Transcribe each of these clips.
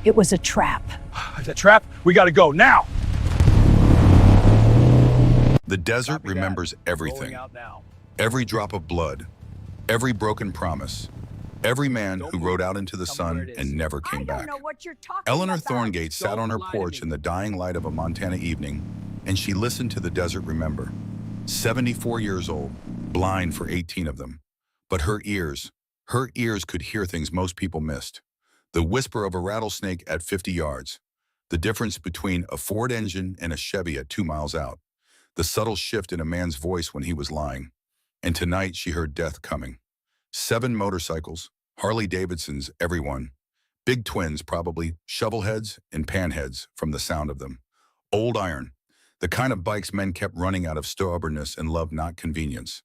It was a trap. It's a trap? We gotta go, now! The desert remembers everything. Every drop of blood, every broken promise, every man who rode out into the sun and never came back. Eleanor Thorngate sat on her porch in the dying light of a Montana evening, and she listened to the desert remember. 74 years old, blind for 18 of them. But her ears could hear things most people missed. The whisper of a rattlesnake at 50 yards. The difference between a Ford engine and a Chevy at 2 miles out. The subtle shift in a man's voice when he was lying. And tonight she heard death coming. 7 motorcycles, Harley Davidsons, everyone. Big twins probably, shovelheads and panheads from the sound of them. Old iron, the kind of bikes men kept running out of stubbornness and love, not convenience.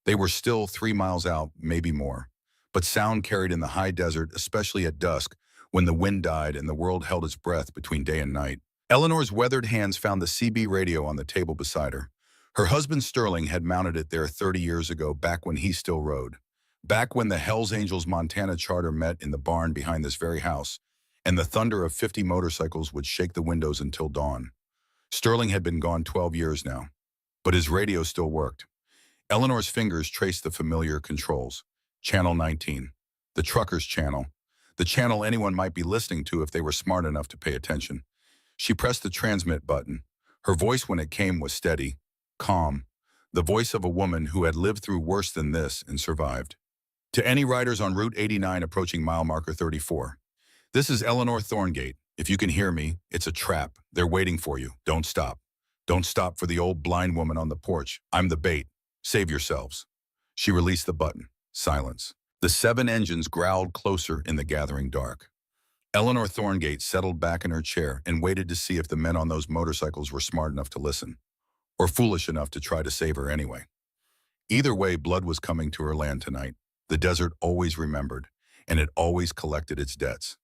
They were still 3 miles out, maybe more. But sound carried in the high desert, especially at dusk, when the wind died and the world held its breath between day and night. Eleanor's weathered hands found the CB radio on the table beside her. Her husband Sterling had mounted it there 30 years ago, back when he still rode. Back when the Hells Angels Montana charter met in the barn behind this very house, and the thunder of 50 motorcycles would shake the windows until dawn. Sterling had been gone 12 years now, but his radio still worked. Eleanor's fingers traced the familiar controls. Channel 19, the trucker's channel, the channel anyone might be listening to if they were smart enough to pay attention. She pressed the transmit button. Her voice when it came was steady, calm, the voice of a woman who had lived through worse than this and survived. To any riders on Route 89 approaching mile marker 34, this is Eleanor Thorngate. If you can hear me, it's a trap. They're waiting for you. Don't stop. Don't stop for the old blind woman on the porch. I'm the bait. Save yourselves. She released the button. Silence. The 7 engines growled closer in the gathering dark. Eleanor Thorngate settled back in her chair and waited to see if the men on those motorcycles were smart enough to listen, or foolish enough to try to save her anyway. Either way, blood was coming to her land tonight. The desert always remembered, and it always collected its debts.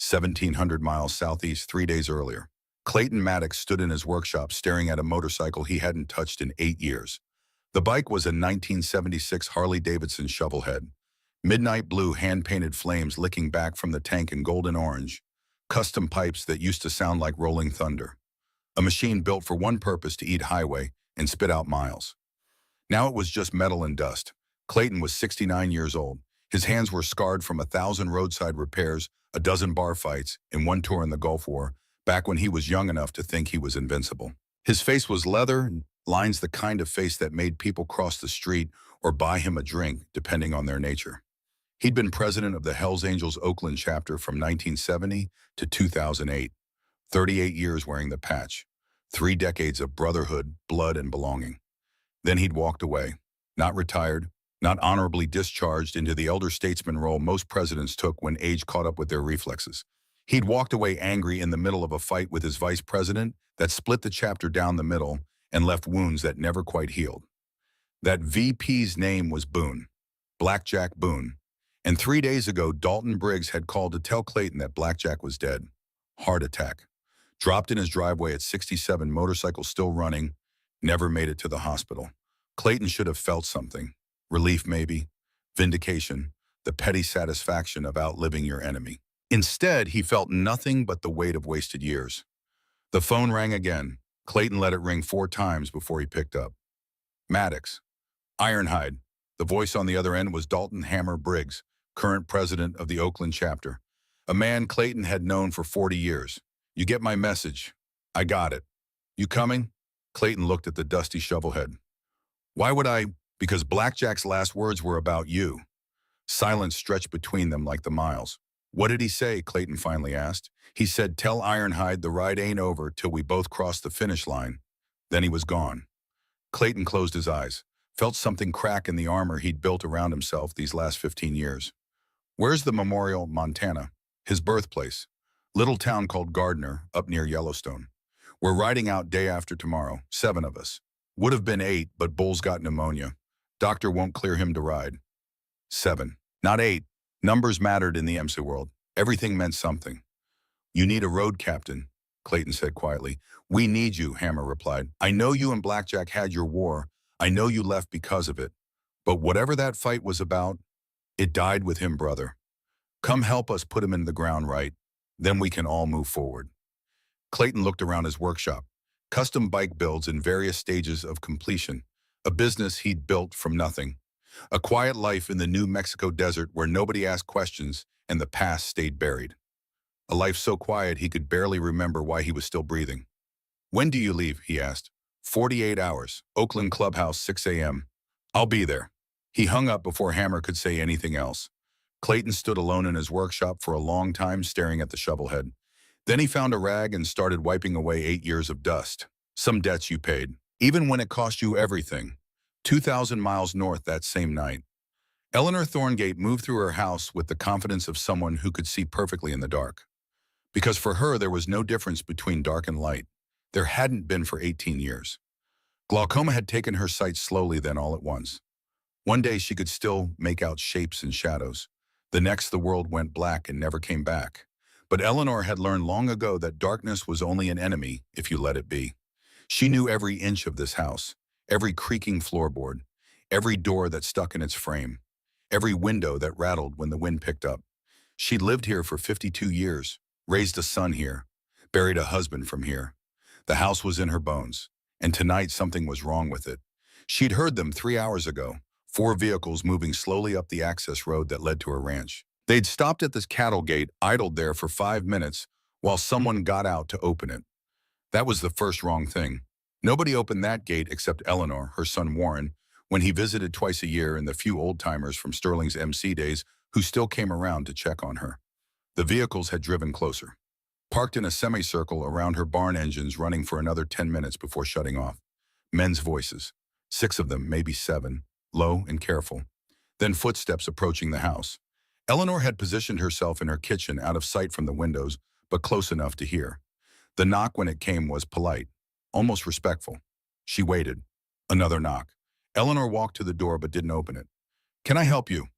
1,700 miles southeast 3 days earlier, Clayton Maddox stood in his workshop staring at a motorcycle he hadn't touched in 8 years. The bike was a 1976 Harley Davidson shovelhead. Midnight blue hand-painted flames licking back from the tank in golden orange. Custom pipes that used to sound like rolling thunder. A machine built for one purpose, to eat highway and spit out miles. Now it was just metal and dust. Clayton was 69 years old. His hands were scarred from 1,000 roadside repairs, a dozen bar fights, and 1 tour in the Gulf War, back when he was young enough to think he was invincible. His face was leather, lines the kind of face that made people cross the street or buy him a drink, depending on their nature. He'd been president of the Hells Angels Oakland chapter from 1970 to 2008, 38 years wearing the patch, 3 decades of brotherhood, blood, and belonging. Then he'd walked away, not retired, not honorably discharged into the elder statesman role most presidents took when age caught up with their reflexes. He'd walked away angry in the middle of a fight with his vice president that split the chapter down the middle and left wounds that never quite healed. That VP's name was Boone, Blackjack Boone. And 3 days ago, Dalton Briggs had called to tell Clayton that Blackjack was dead. Heart attack. Dropped in his driveway at 67, motorcycle still running, never made it to the hospital. Clayton should have felt something. Relief maybe, vindication, the petty satisfaction of outliving your enemy. Instead, he felt nothing but the weight of wasted years. The phone rang again. Clayton let it ring 4 times before he picked up. Maddox. Ironhide. The voice on the other end was Dalton Hammer Briggs, current president of the Oakland chapter, a man Clayton had known for 40 years. You get my message. I got it. You coming? Clayton looked at the dusty shovelhead. Why would I? Because Blackjack's last words were about you. Silence stretched between them like the miles. What did he say? Clayton finally asked. He said, tell Ironhide the ride ain't over till we both cross the finish line. Then he was gone. Clayton closed his eyes, felt something crack in the armor he'd built around himself these last 15 years. Where's the Memorial, Montana? His birthplace. Little town called Gardner, up near Yellowstone. We're riding out day after tomorrow, 7 of us. Would have been 8, but Bull's got pneumonia. Doctor won't clear him to ride. 7, not 8. Numbers mattered in the MC world. Everything meant something. You need a road captain, Clayton said quietly. We need you, Hammer replied. I know you and Blackjack had your war. I know you left because of it. But whatever that fight was about, it died with him, brother. Come help us put him in the ground right. Then we can all move forward. Clayton looked around his workshop. Custom bike builds in various stages of completion. A business he'd built from nothing. A quiet life in the New Mexico desert where nobody asked questions and the past stayed buried. A life so quiet he could barely remember why he was still breathing. "When do you leave?" he asked. 48 hours. Oakland Clubhouse, 6 a.m. "I'll be there." He hung up before Hammer could say anything else. Clayton stood alone in his workshop for a long time, staring at the shovelhead. Then he found a rag and started wiping away 8 years of dust. "Some debts you paid, even when it cost you everything." 2,000 miles north that same night. Eleanor Thorngate moved through her house with the confidence of someone who could see perfectly in the dark. Because for her, there was no difference between dark and light. There hadn't been for 18 years. Glaucoma had taken her sight slowly, then all at once. One day she could still make out shapes and shadows. The next the world went black and never came back. But Eleanor had learned long ago that darkness was only an enemy if you let it be. She knew every inch of this house, every creaking floorboard, every door that stuck in its frame, every window that rattled when the wind picked up. She'd lived here for 52 years, raised a son here, buried a husband from here. The house was in her bones, and tonight something was wrong with it. She'd heard them 3 hours ago, 4 vehicles moving slowly up the access road that led to her ranch. They'd stopped at this cattle gate, idled there for 5 minutes, while someone got out to open it. That was the first wrong thing. Nobody opened that gate except Eleanor, her son Warren, when he visited twice a year, and the few old-timers from Sterling's MC days who still came around to check on her. The vehicles had driven closer, parked in a semicircle around her barn engines, running for another 10 minutes before shutting off. Men's voices, 6 of them, maybe 7, low and careful. Then footsteps approaching the house. Eleanor had positioned herself in her kitchen, out of sight from the windows, but close enough to hear. The knock, when it came, was polite, almost respectful. She waited. Another knock. Eleanor walked to the door but didn't open it. "Can I help you?"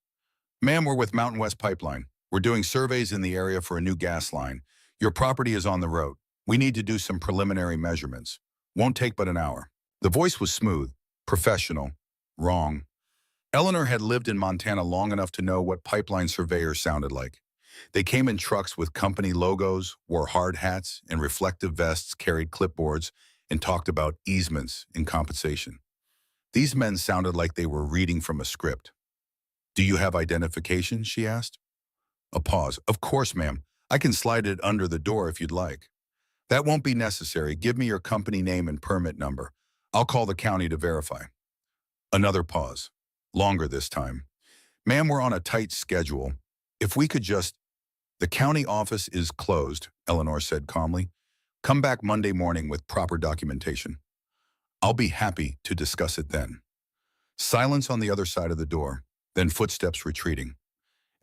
"Ma'am, we're with Mountain West Pipeline. We're doing surveys in the area for a new gas line. Your property is on the road. We need to do some preliminary measurements. Won't take but an hour." The voice was smooth, professional, wrong. Eleanor had lived in Montana long enough to know what pipeline surveyors sounded like. They came in trucks with company logos, wore hard hats and reflective vests, carried clipboards, and talked about easements and compensation. These men sounded like they were reading from a script. "Do you have identification?" she asked. A pause. "Of course, ma'am. I can slide it under the door if you'd like." "That won't be necessary. Give me your company name and permit number. I'll call the county to verify." Another pause. Longer this time. "Ma'am, we're on a tight schedule. If we could just—" "The county office is closed," Eleanor said calmly. "Come back Monday morning with proper documentation. I'll be happy to discuss it then." Silence on the other side of the door, then footsteps retreating.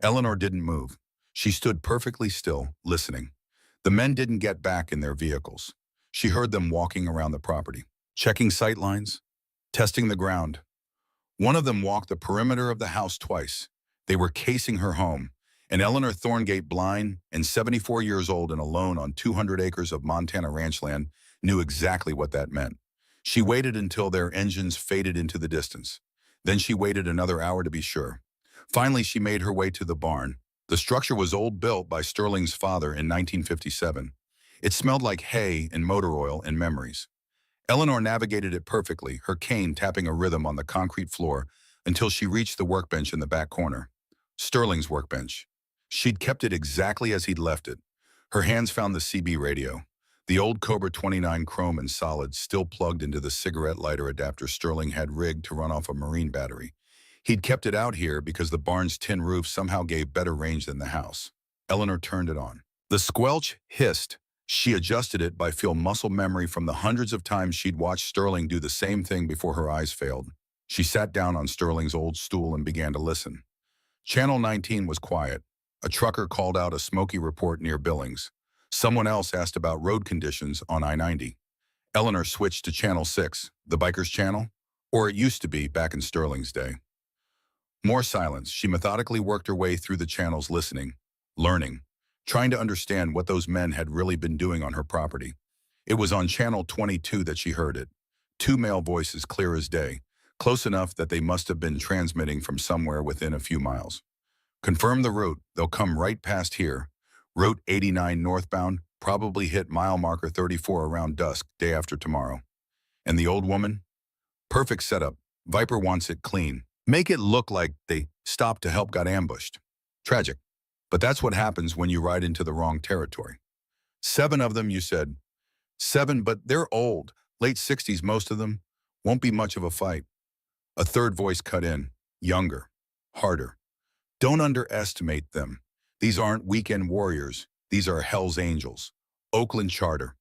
Eleanor didn't move. She stood perfectly still, listening. The men didn't get back in their vehicles. She heard them walking around the property, checking sight lines, testing the ground. One of them walked the perimeter of the house twice. They were casing her home, and Eleanor Thorngate, blind and 74 years old and alone on 200 acres of Montana ranch land, knew exactly what that meant. She waited until their engines faded into the distance. Then she waited another hour to be sure. Finally, she made her way to the barn. The structure was old, built by Sterling's father in 1957. It smelled like hay and motor oil and memories. Eleanor navigated it perfectly, her cane tapping a rhythm on the concrete floor, until she reached the workbench in the back corner. Sterling's workbench. She'd kept it exactly as he'd left it. Her hands found the CB radio, the old Cobra 29 chrome and solid, still plugged into the cigarette lighter adapter Sterling had rigged to run off a marine battery. He'd kept it out here because the barn's tin roof somehow gave better range than the house. Eleanor turned it on. The squelch hissed. She adjusted it by muscle memory from the hundreds of times she'd watched Sterling do the same thing before her eyes failed. She sat down on Sterling's old stool and began to listen. Channel 19 was quiet. A trucker called out a smoky report near Billings. Someone else asked about road conditions on I-90. Eleanor switched to Channel 6, the Bikers channel, or it used to be back in Sterling's day. More silence. She methodically worked her way through the channels, listening, learning, trying to understand what those men had really been doing on her property. It was on Channel 22 that she heard it. 2 male voices, clear as day, close enough that they must have been transmitting from somewhere within a few miles. "Confirm the route. They'll come right past here. Route 89 northbound, probably hit mile marker 34 around dusk, day after tomorrow. And the old woman? Perfect setup. Viper wants it clean. Make it look like they stopped to help, got ambushed. Tragic. But that's what happens when you ride into the wrong territory. 7 of them, you said. 7, but they're old. Late 60s, most of them. Won't be much of a fight. A third voice cut in. Younger. Harder. Don't underestimate them. These aren't weekend warriors. These are Hell's Angels. Oakland Charter.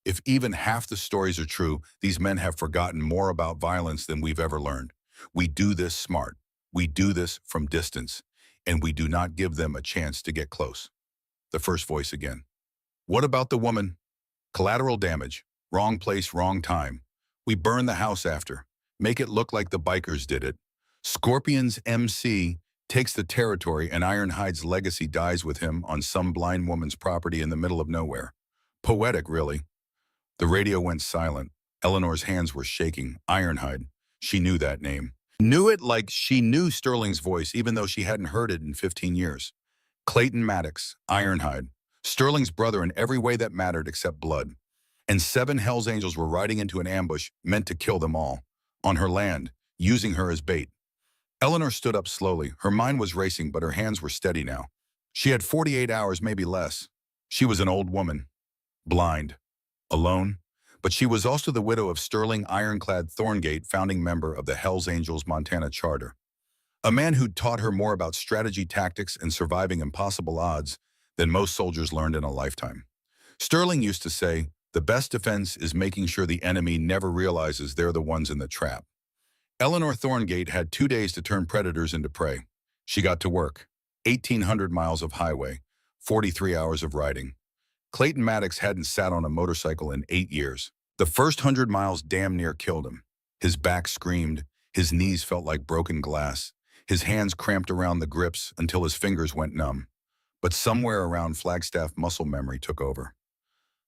If even half the stories are true, these men have forgotten more about violence than we've ever learned. We do this smart. We do this from distance. And we do not give them a chance to get close. The first voice again. What about the woman? Collateral damage. Wrong place, wrong time. We burn the house after. Make it look like the bikers did it. Scorpion's MC takes the territory and Ironhide's legacy dies with him on some blind woman's property in the middle of nowhere. Poetic, really. The radio went silent. Eleanor's hands were shaking. Ironhide. She knew that name. Knew it like she knew Sterling's voice, even though she hadn't heard it in 15 years. Clayton Maddox, Ironhide. Sterling's brother in every way that mattered except blood. And 7 Hell's Angels were riding into an ambush meant to kill them all. On her land, using her as bait. Eleanor stood up slowly. Her mind was racing, but her hands were steady now. She had 48 hours, maybe less. She was an old woman. Blind. Alone. But she was also the widow of Sterling Ironclad Thorngate, founding member of the Hells Angels Montana Charter. A man who'd taught her more about strategy, tactics, and surviving impossible odds than most soldiers learned in a lifetime. Sterling used to say, the best defense is making sure the enemy never realizes they're the ones in the trap. Eleanor Thorngate had 2 days to turn predators into prey. She got to work. 1,800 miles of highway, 43 hours of riding. Clayton Maddox hadn't sat on a motorcycle in 8 years. The first 100 miles damn near killed him. His back screamed. His knees felt like broken glass. His hands cramped around the grips until his fingers went numb. But somewhere around Flagstaff, muscle memory took over.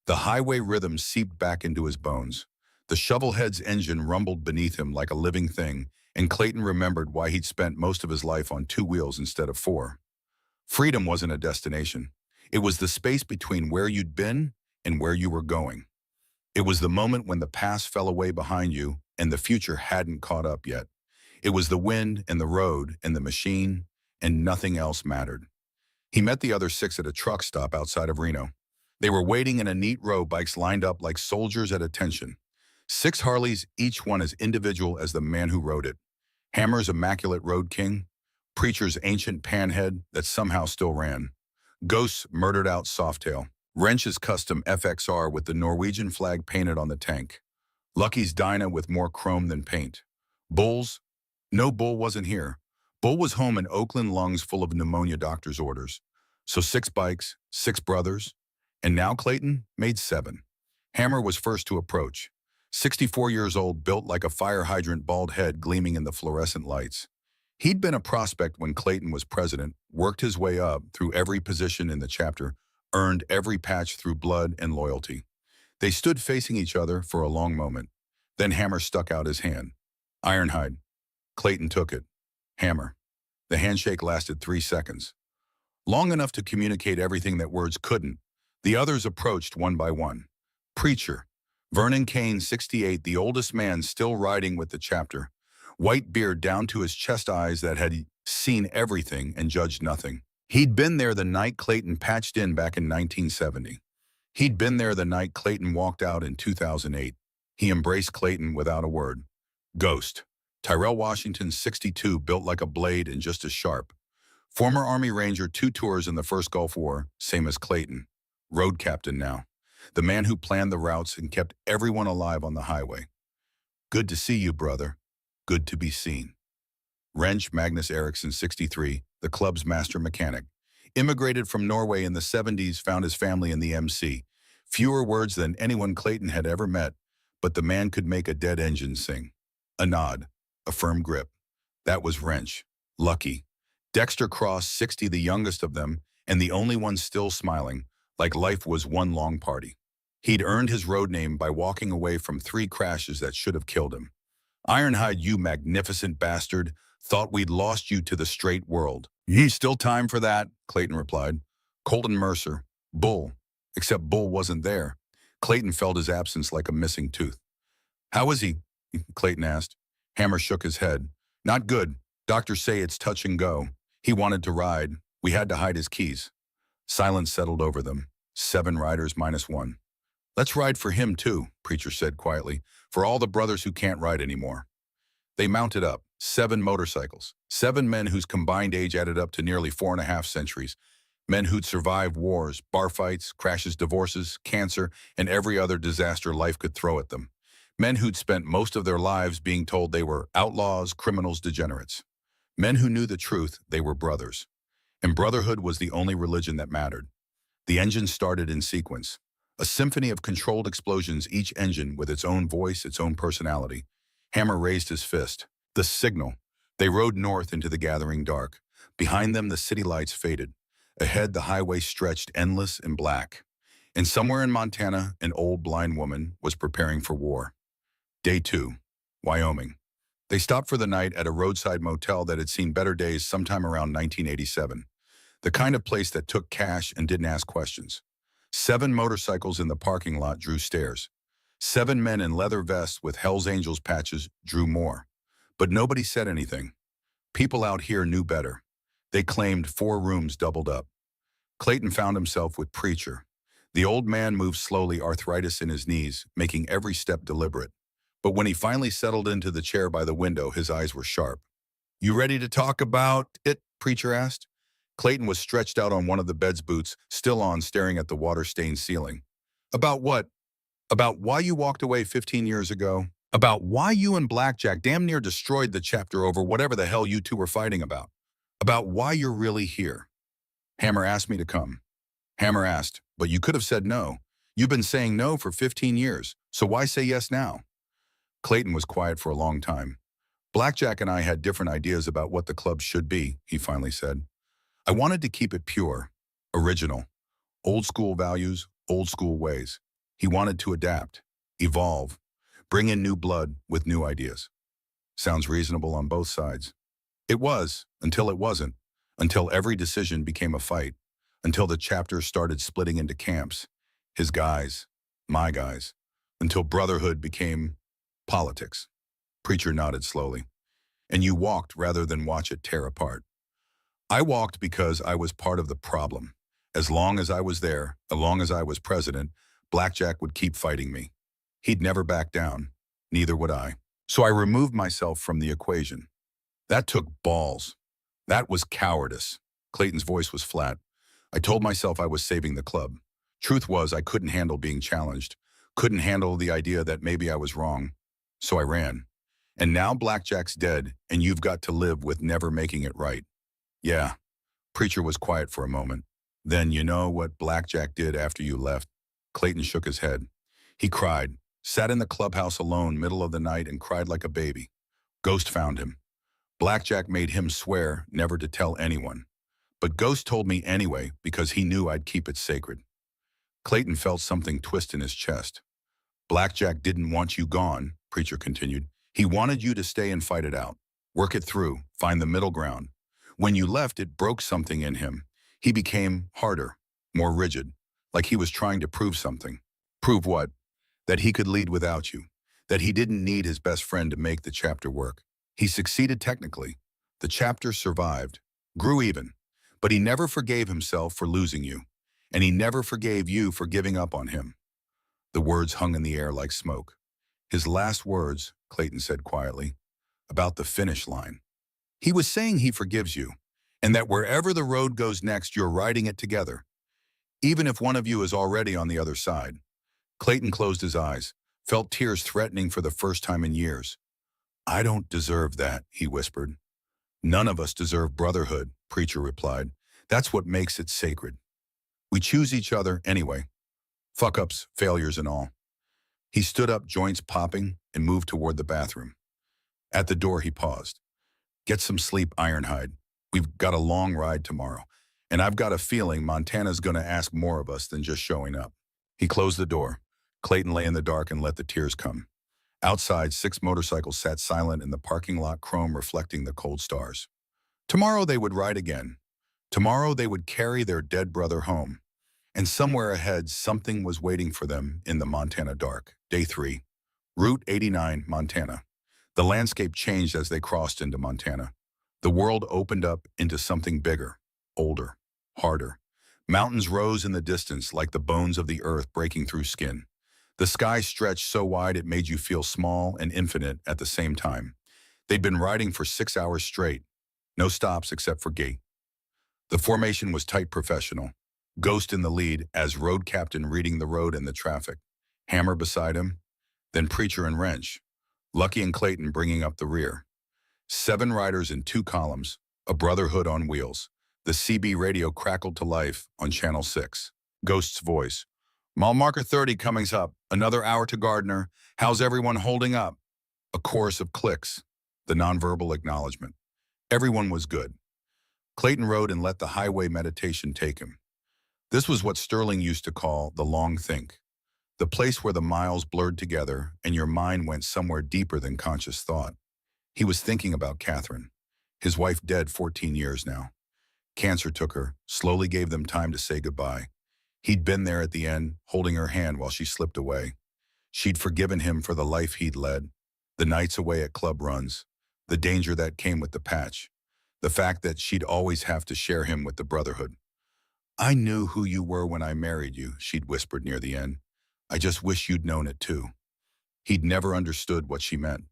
The highway rhythm seeped back into his bones. The shovelhead's engine rumbled beneath him like a living thing, and Clayton remembered why he'd spent most of his life on 2 wheels instead of 4. Freedom wasn't a destination. It was the space between where you'd been and where you were going. It was the moment when the past fell away behind you and the future hadn't caught up yet. It was the wind and the road and the machine, and nothing else mattered. He met the other 6 at a truck stop outside of Reno. They were waiting in a neat row, bikes lined up like soldiers at attention. 6 Harleys, each one as individual as the man who rode it. Hammer's immaculate road king, Preacher's ancient panhead that somehow still ran. Ghost's murdered out Softail, Wrench's custom FXR with the Norwegian flag painted on the tank. Lucky's Dyna with more chrome than paint. Bull's? No, Bull wasn't here. Bull was home in Oakland, lungs full of pneumonia doctor's orders. So 6 bikes, 6 brothers, and now Clayton made 7. Hammer was first to approach. 64 years old, built like a fire hydrant, bald head gleaming in the fluorescent lights. He'd been a prospect when Clayton was president, worked his way up through every position in the chapter, earned every patch through blood and loyalty. They stood facing each other for a long moment. Then Hammer stuck out his hand. Ironhide. Clayton took it. Hammer. The handshake lasted 3 seconds. Long enough to communicate everything that words couldn't. The others approached one by one. Preacher. Vernon Kane, 68, the oldest man still riding with the chapter. White beard down to his chest, eyes that had seen everything and judged nothing. He'd been there the night Clayton patched in back in 1970. He'd been there the night Clayton walked out in 2008. He embraced Clayton without a word. Ghost. Tyrell Washington, 62, built like a blade and just as sharp. Former Army Ranger, 2 tours in the first Gulf War, same as Clayton. Road captain now. The man who planned the routes and kept everyone alive on the highway. Good to see you, brother. Good to be seen. Wrench Magnus Eriksson, 63, the club's master mechanic. Immigrated from Norway in the 70s, found his family in the MC. Fewer words than anyone Clayton had ever met, but the man could make a dead engine sing. A nod, a firm grip. That was Wrench. Lucky. Dexter Cross, 60, the youngest of them, and the only one still smiling, like life was one long party. He'd earned his road name by walking away from 3 crashes that should have killed him. Ironhide, you magnificent bastard, thought we'd lost you to the straight world. Ye still time for that, Clayton replied. Colton Mercer, Bull. Except Bull wasn't there. Clayton felt his absence like a missing tooth. How is he? Clayton asked. Hammer shook his head. Not good. Doctors say it's touch and go. He wanted to ride. We had to hide his keys. Silence settled over them. 7 riders minus 1. Let's ride for him too, Preacher said quietly, for all the brothers who can't ride anymore. They mounted up, 7 motorcycles, 7 men whose combined age added up to nearly 4.5 centuries, men who'd survived wars, bar fights, crashes, divorces, cancer, and every other disaster life could throw at them. Men who'd spent most of their lives being told they were outlaws, criminals, degenerates. Men who knew the truth, they were brothers. And brotherhood was the only religion that mattered. The engine started in sequence. A symphony of controlled explosions, each engine with its own voice, its own personality. Hammer raised his fist. The signal. They rode north into the gathering dark. Behind them, the city lights faded. Ahead, the highway stretched endless and black. And somewhere in Montana, an old blind woman was preparing for war. Day 2, Wyoming. They stopped for the night at a roadside motel that had seen better days sometime around 1987. The kind of place that took cash and didn't ask questions. 7 motorcycles in the parking lot drew stares. 7 men in leather vests with Hell's Angels patches drew more. But nobody said anything. People out here knew better. They claimed 4 rooms doubled up. Clayton found himself with Preacher. The old man moved slowly, arthritis in his knees, making every step deliberate. But when he finally settled into the chair by the window, his eyes were sharp. You ready to talk about it? Preacher asked. Clayton was stretched out on one of the bed's boots, still on, staring at the water-stained ceiling. About what? About why you walked away 15 years ago? About why you and Blackjack damn near destroyed the chapter over whatever the hell you two were fighting about? About why you're really here? Hammer asked me to come. Hammer asked, but you could have said no. You've been saying no for 15 years, so why say yes now? Clayton was quiet for a long time. Blackjack and I had different ideas about what the club should be, he finally said. I wanted to keep it pure, original, old school values, old school ways. He wanted to adapt, evolve, bring in new blood with new ideas. Sounds reasonable on both sides. It was, until it wasn't, until every decision became a fight, until the chapters started splitting into camps, his guys, my guys, until brotherhood became politics. Preacher nodded slowly. And you walked rather than watch it tear apart. I walked because I was part of the problem. As long as I was there, as long as I was president, Blackjack would keep fighting me. He'd never back down. Neither would I. So I removed myself from the equation. That took balls. That was cowardice. Clayton's voice was flat. I told myself I was saving the club. Truth was, I couldn't handle being challenged. Couldn't handle the idea that maybe I was wrong. So I ran. And now Blackjack's dead, and you've got to live with never making it right. Yeah. Preacher was quiet for a moment. Then you know what Blackjack did after you left? Clayton shook his head. He cried, sat in the clubhouse alone middle of the night and cried like a baby. Ghost found him. Blackjack made him swear never to tell anyone. But Ghost told me anyway because he knew I'd keep it sacred. Clayton felt something twist in his chest. Blackjack didn't want you gone, Preacher continued. He wanted you to stay and fight it out. Work it through, find the middle ground. When you left, it broke something in him. He became harder, more rigid, like he was trying to prove something. Prove what? That he could lead without you. That he didn't need his best friend to make the chapter work. He succeeded technically. The chapter survived, grew even. But he never forgave himself for losing you. And he never forgave you for giving up on him. The words hung in the air like smoke. His last words, Clayton said quietly, about the finish line. He was saying he forgives you, and that wherever the road goes next, you're riding it together, even if one of you is already on the other side. Clayton closed his eyes, felt tears threatening for the first time in years. I don't deserve that, he whispered. None of us deserve brotherhood, Preacher replied. That's what makes it sacred. We choose each other anyway. Fuck-ups, failures and all. He stood up, joints popping, and moved toward the bathroom. At the door, he paused. Get some sleep, Ironhide. We've got a long ride tomorrow, and I've got a feeling Montana's going to ask more of us than just showing up. He closed the door. Clayton lay in the dark and let the tears come. Outside, 6 motorcycles sat silent in the parking lot, chrome reflecting the cold stars. Tomorrow they would ride again. Tomorrow they would carry their dead brother home. And somewhere ahead, something was waiting for them in the Montana dark. Day 3. Route 89, Montana. The landscape changed as they crossed into Montana. The world opened up into something bigger, older, harder. Mountains rose in the distance like the bones of the earth breaking through skin. The sky stretched so wide it made you feel small and infinite at the same time. They'd been riding for 6 hours straight. No stops except for gait. The formation was tight professional. Ghost in the lead as road captain reading the road and the traffic. Hammer beside him, then Preacher and Wrench. Lucky and Clayton bringing up the rear. 7 riders in 2 columns, a brotherhood on wheels. The CB radio crackled to life on Channel 6. Ghost's voice. Mile marker 30 coming up. Another hour to Gardner. How's everyone holding up? A chorus of clicks. The nonverbal acknowledgement. Everyone was good. Clayton rode and let the highway meditation take him. This was what Sterling used to call the long think. The place where the miles blurred together and your mind went somewhere deeper than conscious thought. He was thinking about Catherine, his wife dead 14 years now. Cancer took her, slowly gave them time to say goodbye. He'd been there at the end, holding her hand while she slipped away. She'd forgiven him for the life he'd led, the nights away at club runs, the danger that came with the patch, the fact that she'd always have to share him with the brotherhood. I knew who you were when I married you, she'd whispered near the end. I just wish you'd known it too. He'd never understood what she meant.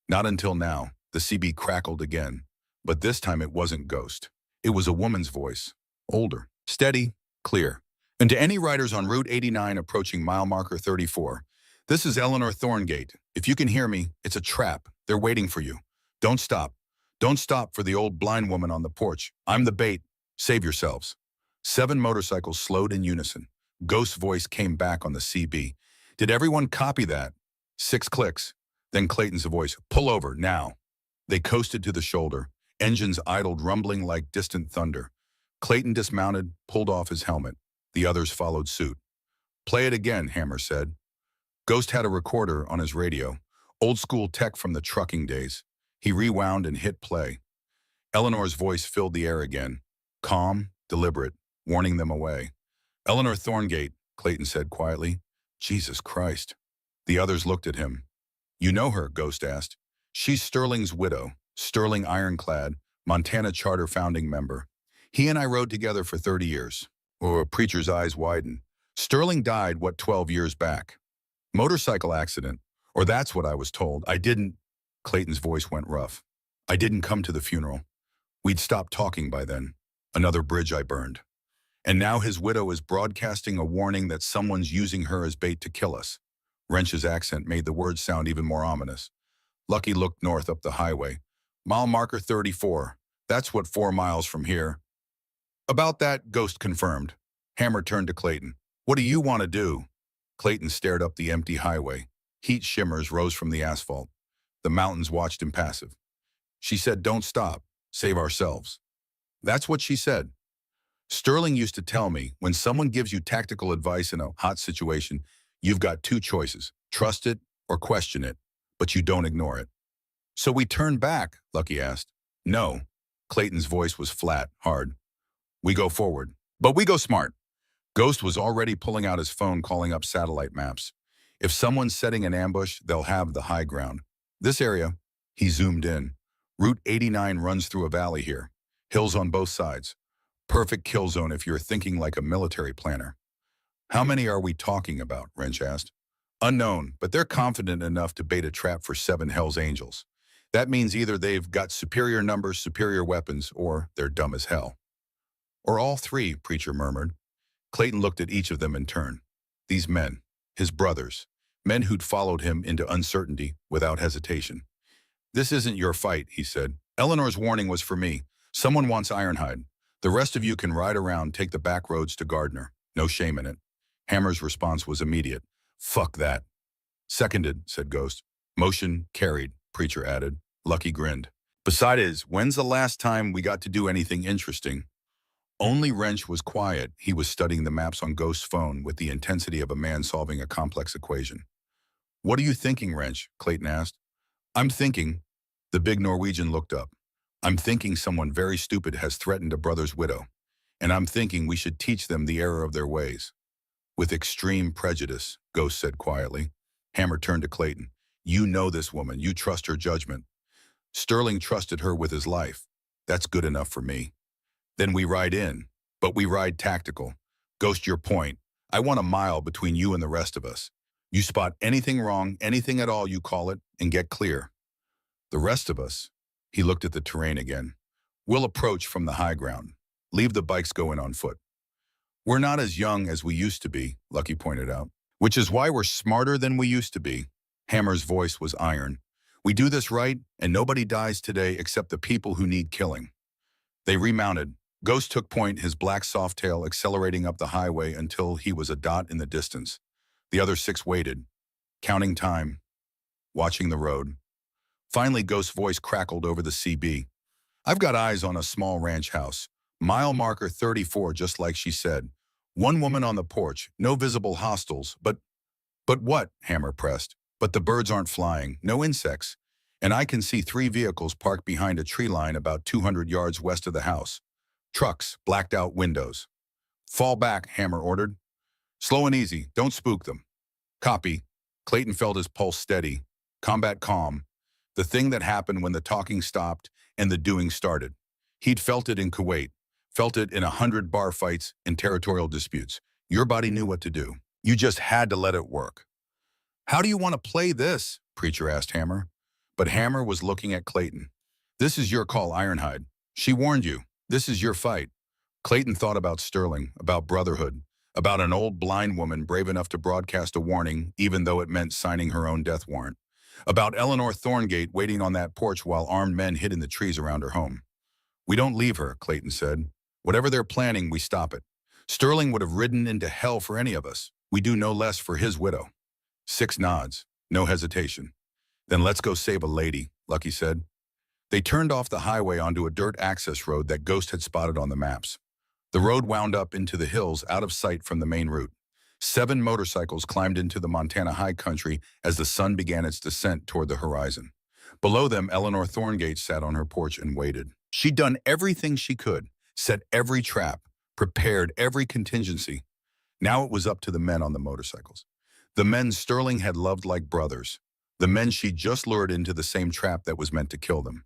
Not until now. The CB crackled again, but this time it wasn't Ghost. It was a woman's voice, older, steady, clear. And to any riders on Route 89 approaching mile marker 34, this is Eleanor Thorngate. If you can hear me, it's a trap. They're waiting for you. Don't stop. Don't stop for the old blind woman on the porch. I'm the bait. Save yourselves. 7 motorcycles slowed in unison. Ghost's voice came back on the CB. Did everyone copy that? 6 clicks. Then Clayton's voice, pull over, now. They coasted to the shoulder. Engines idled, rumbling like distant thunder. Clayton dismounted, pulled off his helmet. The others followed suit. Play it again, Hammer said. Ghost had a recorder on his radio, old school tech from the trucking days. He rewound and hit play. Eleanor's voice filled the air again, calm, deliberate, warning them away. Eleanor Thorngate, Clayton said quietly. Jesus Christ. The others looked at him. You know her, Ghost asked. She's Sterling's widow, Sterling Ironclad, Montana Charter founding member. He and I rode together for 30 years. Oh, Preacher's eyes widened. Sterling died, 12 years back? Motorcycle accident. Or that's what I was told. I didn't. Clayton's voice went rough. I didn't come to the funeral. We'd stopped talking by then. Another bridge I burned. And now his widow is broadcasting a warning that someone's using her as bait to kill us. Wrench's accent made the words sound even more ominous. Lucky looked north up the highway. Mile marker 34. That's 4 miles from here. About that, Ghost confirmed. Hammer turned to Clayton. What do you want to do? Clayton stared up the empty highway. Heat shimmers rose from the asphalt. The mountains watched impassive. She said, don't stop. Save ourselves. That's what she said. Sterling used to tell me, when someone gives you tactical advice in a hot situation, you've got 2 choices, trust it or question it, but you don't ignore it. So we turned back, Lucky asked. No. Clayton's voice was flat, hard. We go forward, but we go smart. Ghost was already pulling out his phone, calling up satellite maps. If someone's setting an ambush, they'll have the high ground. This area, he zoomed in. Route 89 runs through a valley here. Hills on both sides. Perfect kill zone if you're thinking like a military planner. How many are we talking about? Wrench asked. Unknown, but they're confident enough to bait a trap for 7 Hell's Angels. That means either they've got superior numbers, superior weapons, or they're dumb as hell. Or all 3, Preacher murmured. Clayton looked at each of them in turn. These men, his brothers, men who'd followed him into uncertainty without hesitation. This isn't your fight, he said. Eleanor's warning was for me. Someone wants Ironhide. The rest of you can ride around, take the back roads to Gardner. No shame in it. Hammer's response was immediate. Fuck that. Seconded, said Ghost. Motion carried, Preacher added. Lucky grinned. Besides, when's the last time we got to do anything interesting? Only Wrench was quiet. He was studying the maps on Ghost's phone with the intensity of a man solving a complex equation. What are you thinking, Wrench? Clayton asked. I'm thinking. The big Norwegian looked up. I'm thinking someone very stupid has threatened a brother's widow. and I'm thinking we should teach them the error of their ways. With extreme prejudice, Ghost said quietly. Hammer turned to Clayton. You know this woman. You trust her judgment. Sterling trusted her with his life. That's good enough for me. Then we ride in, but we ride tactical. Ghost, your point. I want a mile between you and the rest of us. You spot anything wrong, anything at all you call it, and get clear. The rest of us, he looked at the terrain again, we'll approach from the high ground. Leave the bikes going on foot. We're not as young as we used to be, Lucky pointed out, which is why we're smarter than we used to be. Hammer's voice was iron. We do this right, and nobody dies today except the people who need killing. They remounted. Ghost took point, his black softail accelerating up the highway until he was a dot in the distance. The other six waited, counting time, watching the road. Finally, Ghost's voice crackled over the CB. I've got eyes on a small ranch house. Mile marker 34, just like she said. One woman on the porch, no visible hostiles, but what? Hammer pressed. But the birds aren't flying, no insects. And I can see 3 vehicles parked behind a tree line about 200 yards west of the house. Trucks, blacked out windows. Fall back, Hammer ordered. Slow and easy, don't spook them. Copy. Clayton felt his pulse steady. Combat calm. The thing that happened when the talking stopped and the doing started. He'd felt it in Kuwait, felt it in 100 bar fights and territorial disputes. Your body knew what to do. You just had to let it work. How do you want to play this? Preacher asked Hammer. But Hammer was looking at Clayton. This is your call, Ironhide. She warned you. This is your fight. Clayton thought about Sterling, about brotherhood, about an old blind woman brave enough to broadcast a warning even though it meant signing her own death warrant. About Eleanor Thorngate waiting on that porch while armed men hid in the trees around her home. We don't leave her, Clayton said. Whatever they're planning, we stop it. Sterling would have ridden into hell for any of us. We do no less for his widow. 6 nods, no hesitation. Then let's go save a lady, Lucky said. They turned off the highway onto a dirt access road that Ghost had spotted on the maps. The road wound up into the hills out of sight from the main route. 7 motorcycles climbed into the Montana high country as the sun began its descent toward the horizon. Below them, Eleanor Thorngate sat on her porch and waited. She'd done everything she could, set every trap, prepared every contingency. Now it was up to the men on the motorcycles. The men Sterling had loved like brothers. The men she'd just lured into the same trap that was meant to kill them.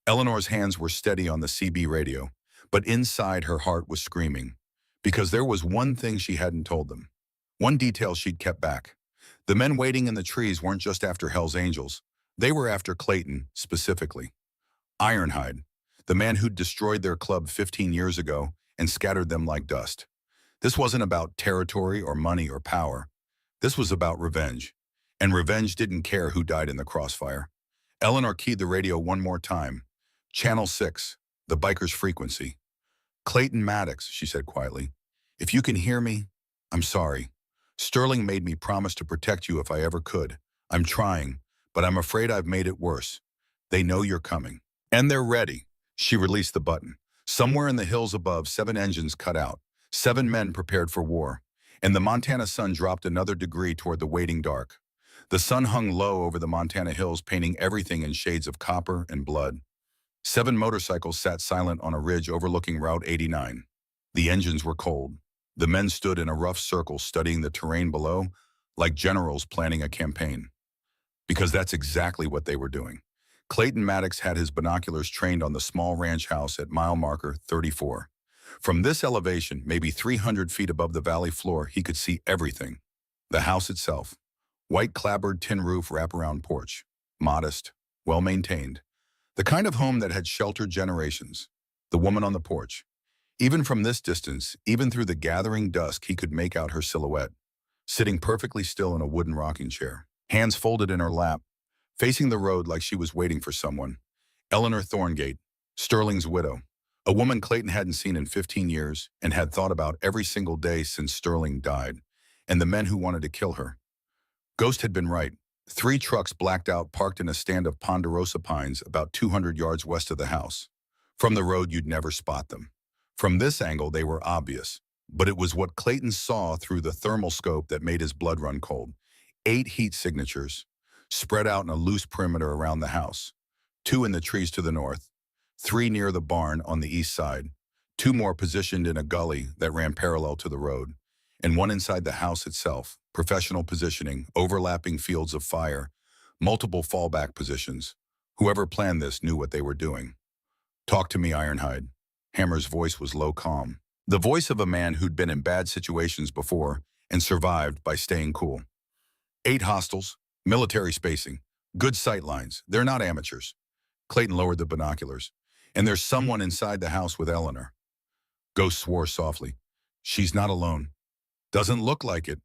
Eleanor's hands were steady on the CB radio, but inside her heart was screaming. Because there was one thing she hadn't told them. One detail she'd kept back. The men waiting in the trees weren't just after Hell's Angels. They were after Clayton, specifically. Ironhide, the man who'd destroyed their club 15 years ago and scattered them like dust. This wasn't about territory or money or power. This was about revenge. And revenge didn't care who died in the crossfire. Eleanor keyed the radio one more time. Channel 6, the biker's frequency. Clayton Maddox, she said quietly. If you can hear me, I'm sorry. Sterling made me promise to protect you if I ever could. I'm trying, but I'm afraid I've made it worse. They know you're coming. And they're ready. She released the button. Somewhere in the hills above, 7 engines cut out. 7 men prepared for war. And the Montana sun dropped another degree toward the waiting dark. The sun hung low over the Montana hills, painting everything in shades of copper and blood. 7 motorcycles sat silent on a ridge overlooking Route 89. The engines were cold. The men stood in a rough circle studying the terrain below, like generals planning a campaign. Because that's exactly what they were doing. Clayton Maddox had his binoculars trained on the small ranch house at mile marker 34. From this elevation, maybe 300 feet above the valley floor, he could see everything. The house itself. White clapboard tin roof wraparound porch. Modest, well-maintained. The kind of home that had sheltered generations. The woman on the porch. Even from this distance, even through the gathering dusk, he could make out her silhouette, sitting perfectly still in a wooden rocking chair, hands folded in her lap, facing the road like she was waiting for someone. Eleanor Thorngate, Sterling's widow, a woman Clayton hadn't seen in 15 years and had thought about every single day since Sterling died, and the men who wanted to kill her. Ghost had been right. 3 trucks blacked out parked in a stand of ponderosa pines about 200 yards west of the house. From the road, you'd never spot them. From this angle, they were obvious, but it was what Clayton saw through the thermal scope that made his blood run cold. 8 heat signatures, spread out in a loose perimeter around the house. 2 in the trees to the north, 3 near the barn on the east side, Two more positioned in a gully that ran parallel to the road, and one inside the house itself. Professional positioning, overlapping fields of fire, multiple fallback positions. Whoever planned this knew what they were doing. "Talk to me, Ironhide." Hammer's voice was low calm. The voice of a man who'd been in bad situations before and survived by staying cool. 8 hostiles, military spacing, good sight lines. They're not amateurs. Clayton lowered the binoculars. "And there's someone inside the house with Eleanor." Ghost swore softly. "She's not alone." "Doesn't look like it."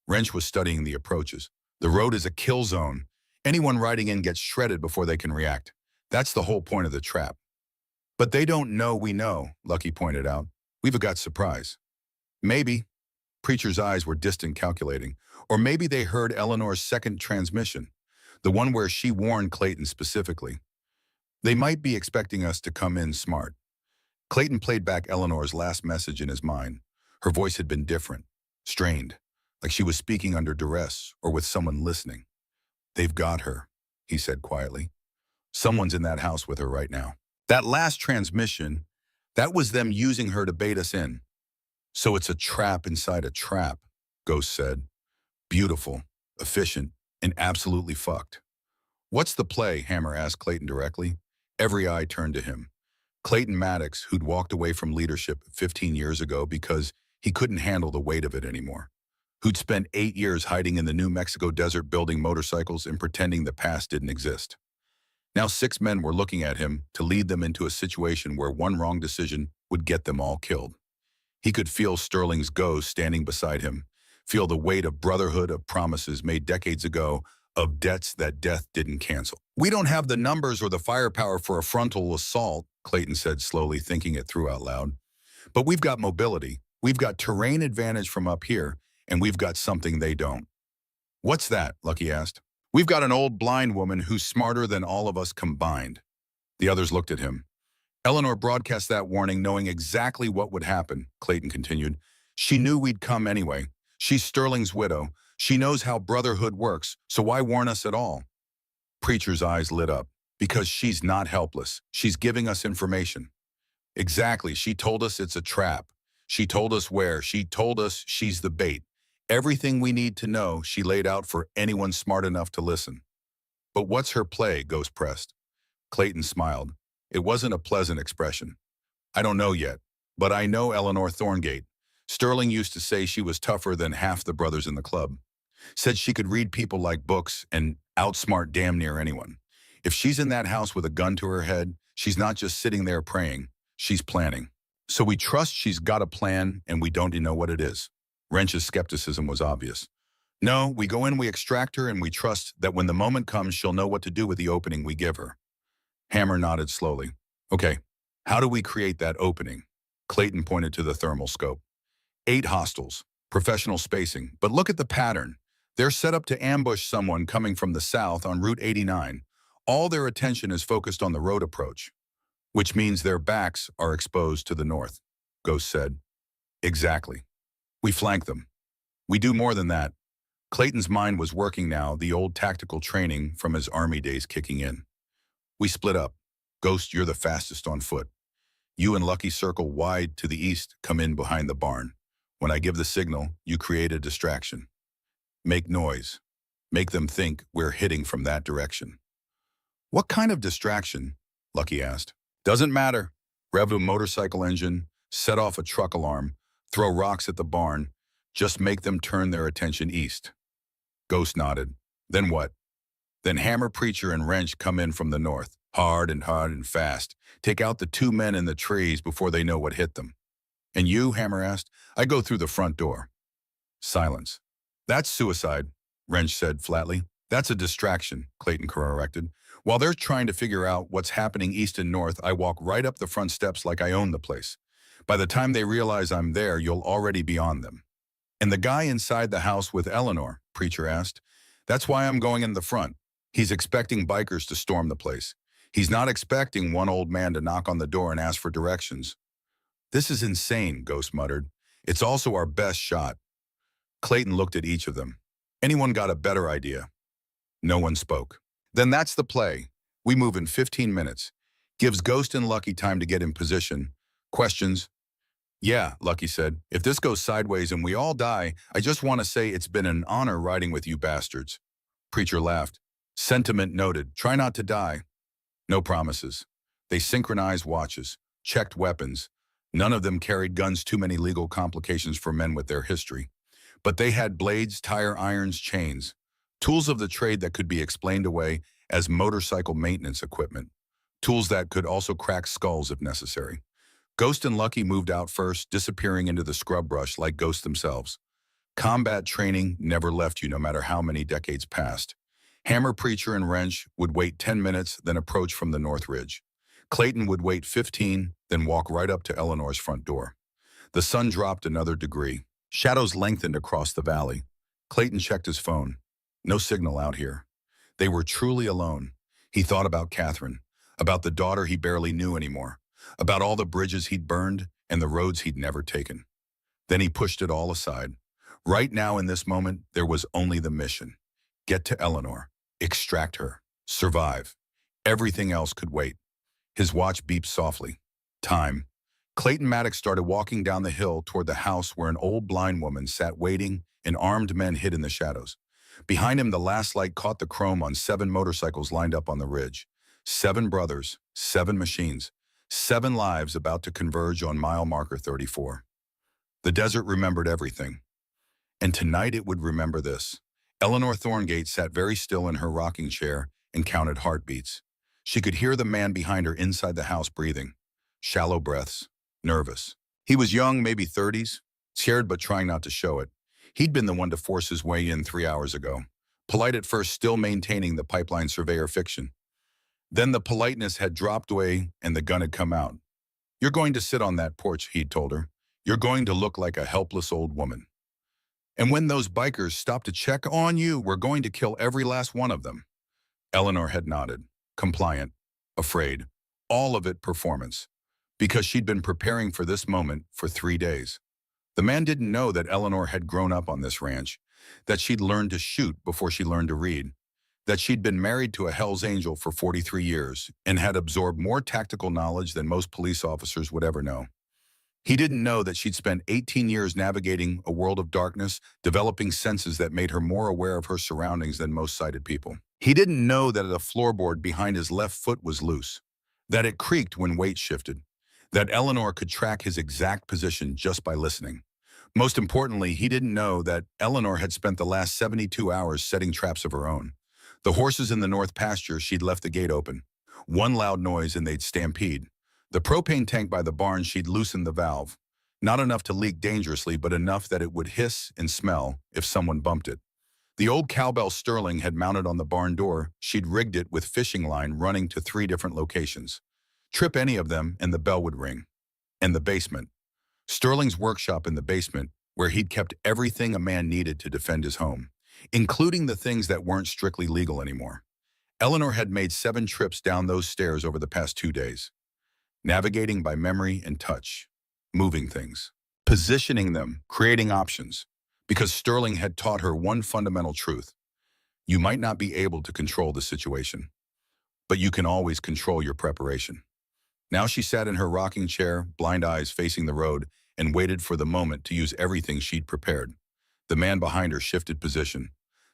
Wrench was studying the approaches. "The road is a kill zone. Anyone riding in gets shredded before they can react. That's the whole point of the trap." "But they don't know we know," Lucky pointed out. "We've got surprise." "Maybe." Preacher's eyes were distant, calculating. "Or maybe they heard Eleanor's second transmission, the one where she warned Clayton specifically. They might be expecting us to come in smart." Clayton played back Eleanor's last message in his mind. Her voice had been different, strained, like she was speaking under duress or with someone listening. "They've got her," he said quietly. "Someone's in that house with her right now. That last transmission, that was them using her to bait us in." "So it's a trap inside a trap," Ghost said. "Beautiful, efficient, and absolutely fucked." "What's the play?" Hammer asked Clayton directly. Every eye turned to him. Clayton Maddox, who'd walked away from leadership 15 years ago because he couldn't handle the weight of it anymore. Who'd spent 8 years hiding in the New Mexico desert building motorcycles and pretending the past didn't exist. Now 6 men were looking at him to lead them into a situation where one wrong decision would get them all killed. He could feel Sterling's ghost standing beside him, feel the weight of brotherhood, of promises made decades ago, of debts that death didn't cancel. "We don't have the numbers or the firepower for a frontal assault," Clayton said slowly, thinking it through out loud. "But we've got mobility, we've got terrain advantage from up here, and we've got something they don't." "What's that?" Lucky asked. "We've got an old blind woman who's smarter than all of us combined." The others looked at him. "Eleanor broadcast that warning knowing exactly what would happen," Clayton continued. "She knew we'd come anyway. She's Sterling's widow. She knows how brotherhood works, so why warn us at all?" Preacher's eyes lit up. "Because she's not helpless. She's giving us information." "Exactly. She told us it's a trap. She told us where. She told us she's the bait. Everything we need to know she laid out for anyone smart enough to listen." "But what's her play?" Ghost pressed. Clayton smiled. It wasn't a pleasant expression. "I don't know yet, but I know Eleanor Thorngate. Sterling used to say she was tougher than half the brothers in the club. Said she could read people like books and outsmart damn near anyone. If she's in that house with a gun to her head, she's not just sitting there praying, she's planning. So we trust she's got a plan and we don't know what it is." Wrench's skepticism was obvious. "No, we go in, we extract her, and we trust that when the moment comes, she'll know what to do with the opening we give her." Hammer nodded slowly. "Okay, how do we create that opening?" Clayton pointed to the thermal scope. 8 hostiles, professional spacing, but look at the pattern. They're set up to ambush someone coming from the south on Route 89. All their attention is focused on the road approach, which means their backs are exposed to the north," Ghost said. "Exactly. We flank them. We do more than that." Clayton's mind was working now, the old tactical training from his army days kicking in. "We split up. Ghost, you're the fastest on foot. You and Lucky circle wide to the east, come in behind the barn. When I give the signal, you create a distraction. Make noise. Make them think we're hitting from that direction." "What kind of distraction?" Lucky asked. "Doesn't matter. Rev a motorcycle engine, set off a truck alarm, throw rocks at the barn. Just make them turn their attention east." Ghost nodded. "Then what?" "Then Hammer, Preacher, and Wrench come in from the north, hard and fast. Take out the 2 men in the trees before they know what hit them." "And you?" Hammer asked. "I go through the front door." Silence. "That's suicide," Wrench said flatly. "That's a distraction," Clayton corrected. "While they're trying to figure out what's happening east and north, I walk right up the front steps like I own the place. By the time they realize I'm there, you'll already be on them." "And the guy inside the house with Eleanor?" Preacher asked. "That's why I'm going in the front. He's expecting bikers to storm the place. He's not expecting one old man to knock on the door and ask for directions." "This is insane," Ghost muttered. "It's also our best shot." Clayton looked at each of them. "Anyone got a better idea?" No one spoke. "Then that's the play. We move in 15 minutes. Gives Ghost and Lucky time to get in position. Questions, Yeah, Lucky said. If this goes sideways and we all die, I just want to say it's been an honor riding with you bastards. Preacher laughed. Sentiment noted. Try not to die. No promises. They synchronized watches, checked weapons. None of them carried guns, too many legal complications for men with their history. But they had blades, tire irons, chains. Tools of the trade that could be explained away as motorcycle maintenance equipment. Tools that could also crack skulls if necessary. Ghost and Lucky moved out first, disappearing into the scrub brush like ghosts themselves. Combat training never left you no matter how many decades passed. Hammer, Preacher, and Wrench would wait 10 minutes, then approach from the North Ridge. Clayton would wait 15, then walk right up to Eleanor's front door. The sun dropped another degree. Shadows lengthened across the valley. Clayton checked his phone. No signal out here. They were truly alone. He thought about Catherine, about the daughter he barely knew anymore, about all the bridges he'd burned and the roads he'd never taken. Then he pushed it all aside. Right now, in this moment, there was only the mission. Get to Eleanor, extract her, survive. Everything else could wait. His watch beeped softly. Time. Clayton Maddox started walking down the hill toward the house where an old blind woman sat waiting and armed men hid in the shadows. Behind him, the last light caught the chrome on 7 motorcycles lined up on the ridge. 7 brothers, 7 machines, 7 lives about to converge on mile marker 34. The desert remembered everything. And tonight it would remember this. Eleanor Thorngate sat very still in her rocking chair and counted heartbeats. She could hear the man behind her inside the house breathing. Shallow breaths, nervous. He was young, maybe 30s, scared but trying not to show it. He'd been the one to force his way in 3 hours ago. Polite at first, still maintaining the pipeline surveyor fiction. Then the politeness had dropped away and the gun had come out. You're going to sit on that porch, he'd told her. You're going to look like a helpless old woman. And when those bikers stop to check on you, we're going to kill every last one of them. Eleanor had nodded, compliant, afraid, all of it performance, because she'd been preparing for this moment for 3 days. The man didn't know that Eleanor had grown up on this ranch, that she'd learned to shoot before she learned to read, that she'd been married to a Hell's Angel for 43 years and had absorbed more tactical knowledge than most police officers would ever know. He didn't know that she'd spent 18 years navigating a world of darkness, developing senses that made her more aware of her surroundings than most sighted people. He didn't know that the floorboard behind his left foot was loose, that it creaked when weight shifted, that Eleanor could track his exact position just by listening. Most importantly, he didn't know that Eleanor had spent the last 72 hours setting traps of her own. The horses in the north pasture, she'd left the gate open. One loud noise and they'd stampede. The propane tank by the barn, she'd loosened the valve. Not enough to leak dangerously, but enough that it would hiss and smell if someone bumped it. The old cowbell Sterling had mounted on the barn door. She'd rigged it with fishing line running to 3 different locations. Trip any of them and the bell would ring. And the basement. Sterling's workshop in the basement, where he'd kept everything a man needed to defend his home, including the things that weren't strictly legal anymore. Eleanor had made 7 trips down those stairs over the past 2 days. Navigating by memory and touch, moving things, positioning them, creating options, because Sterling had taught her one fundamental truth. You might not be able to control the situation, but you can always control your preparation. Now she sat in her rocking chair, blind eyes facing the road, and waited for the moment to use everything she'd prepared. The man behind her shifted position.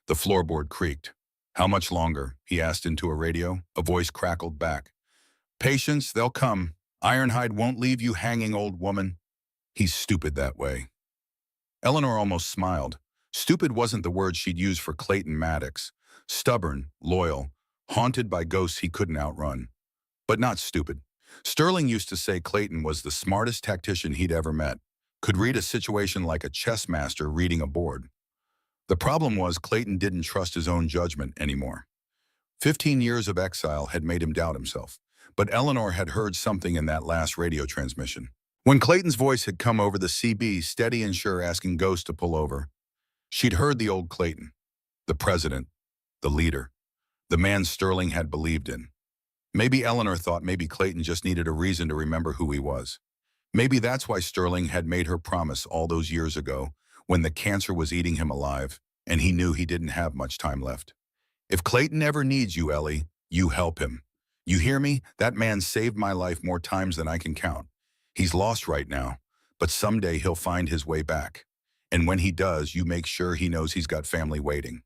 The floorboard creaked. How much longer? He asked into a radio. A voice crackled back. Patience, they'll come. Ironhide won't leave you hanging, old woman. He's stupid that way. Eleanor almost smiled. Stupid wasn't the word she'd use for Clayton Maddox. Stubborn, loyal, haunted by ghosts he couldn't outrun. But not stupid. Sterling used to say Clayton was the smartest tactician he'd ever met, could read a situation like a chess master reading a board. The problem was Clayton didn't trust his own judgment anymore. 15 years of exile had made him doubt himself. But Eleanor had heard something in that last radio transmission. When Clayton's voice had come over the CB, steady and sure, asking Ghost to pull over, she'd heard the old Clayton, the president, the leader, the man Sterling had believed in. Maybe Eleanor thought maybe Clayton just needed a reason to remember who he was. Maybe that's why Sterling had made her promise all those years ago, when the cancer was eating him alive, and he knew he didn't have much time left. If Clayton ever needs you, Ellie, you help him. You hear me? That man saved my life more times than I can count. He's lost right now, but someday he'll find his way back. And when he does, you make sure he knows he's got family waiting.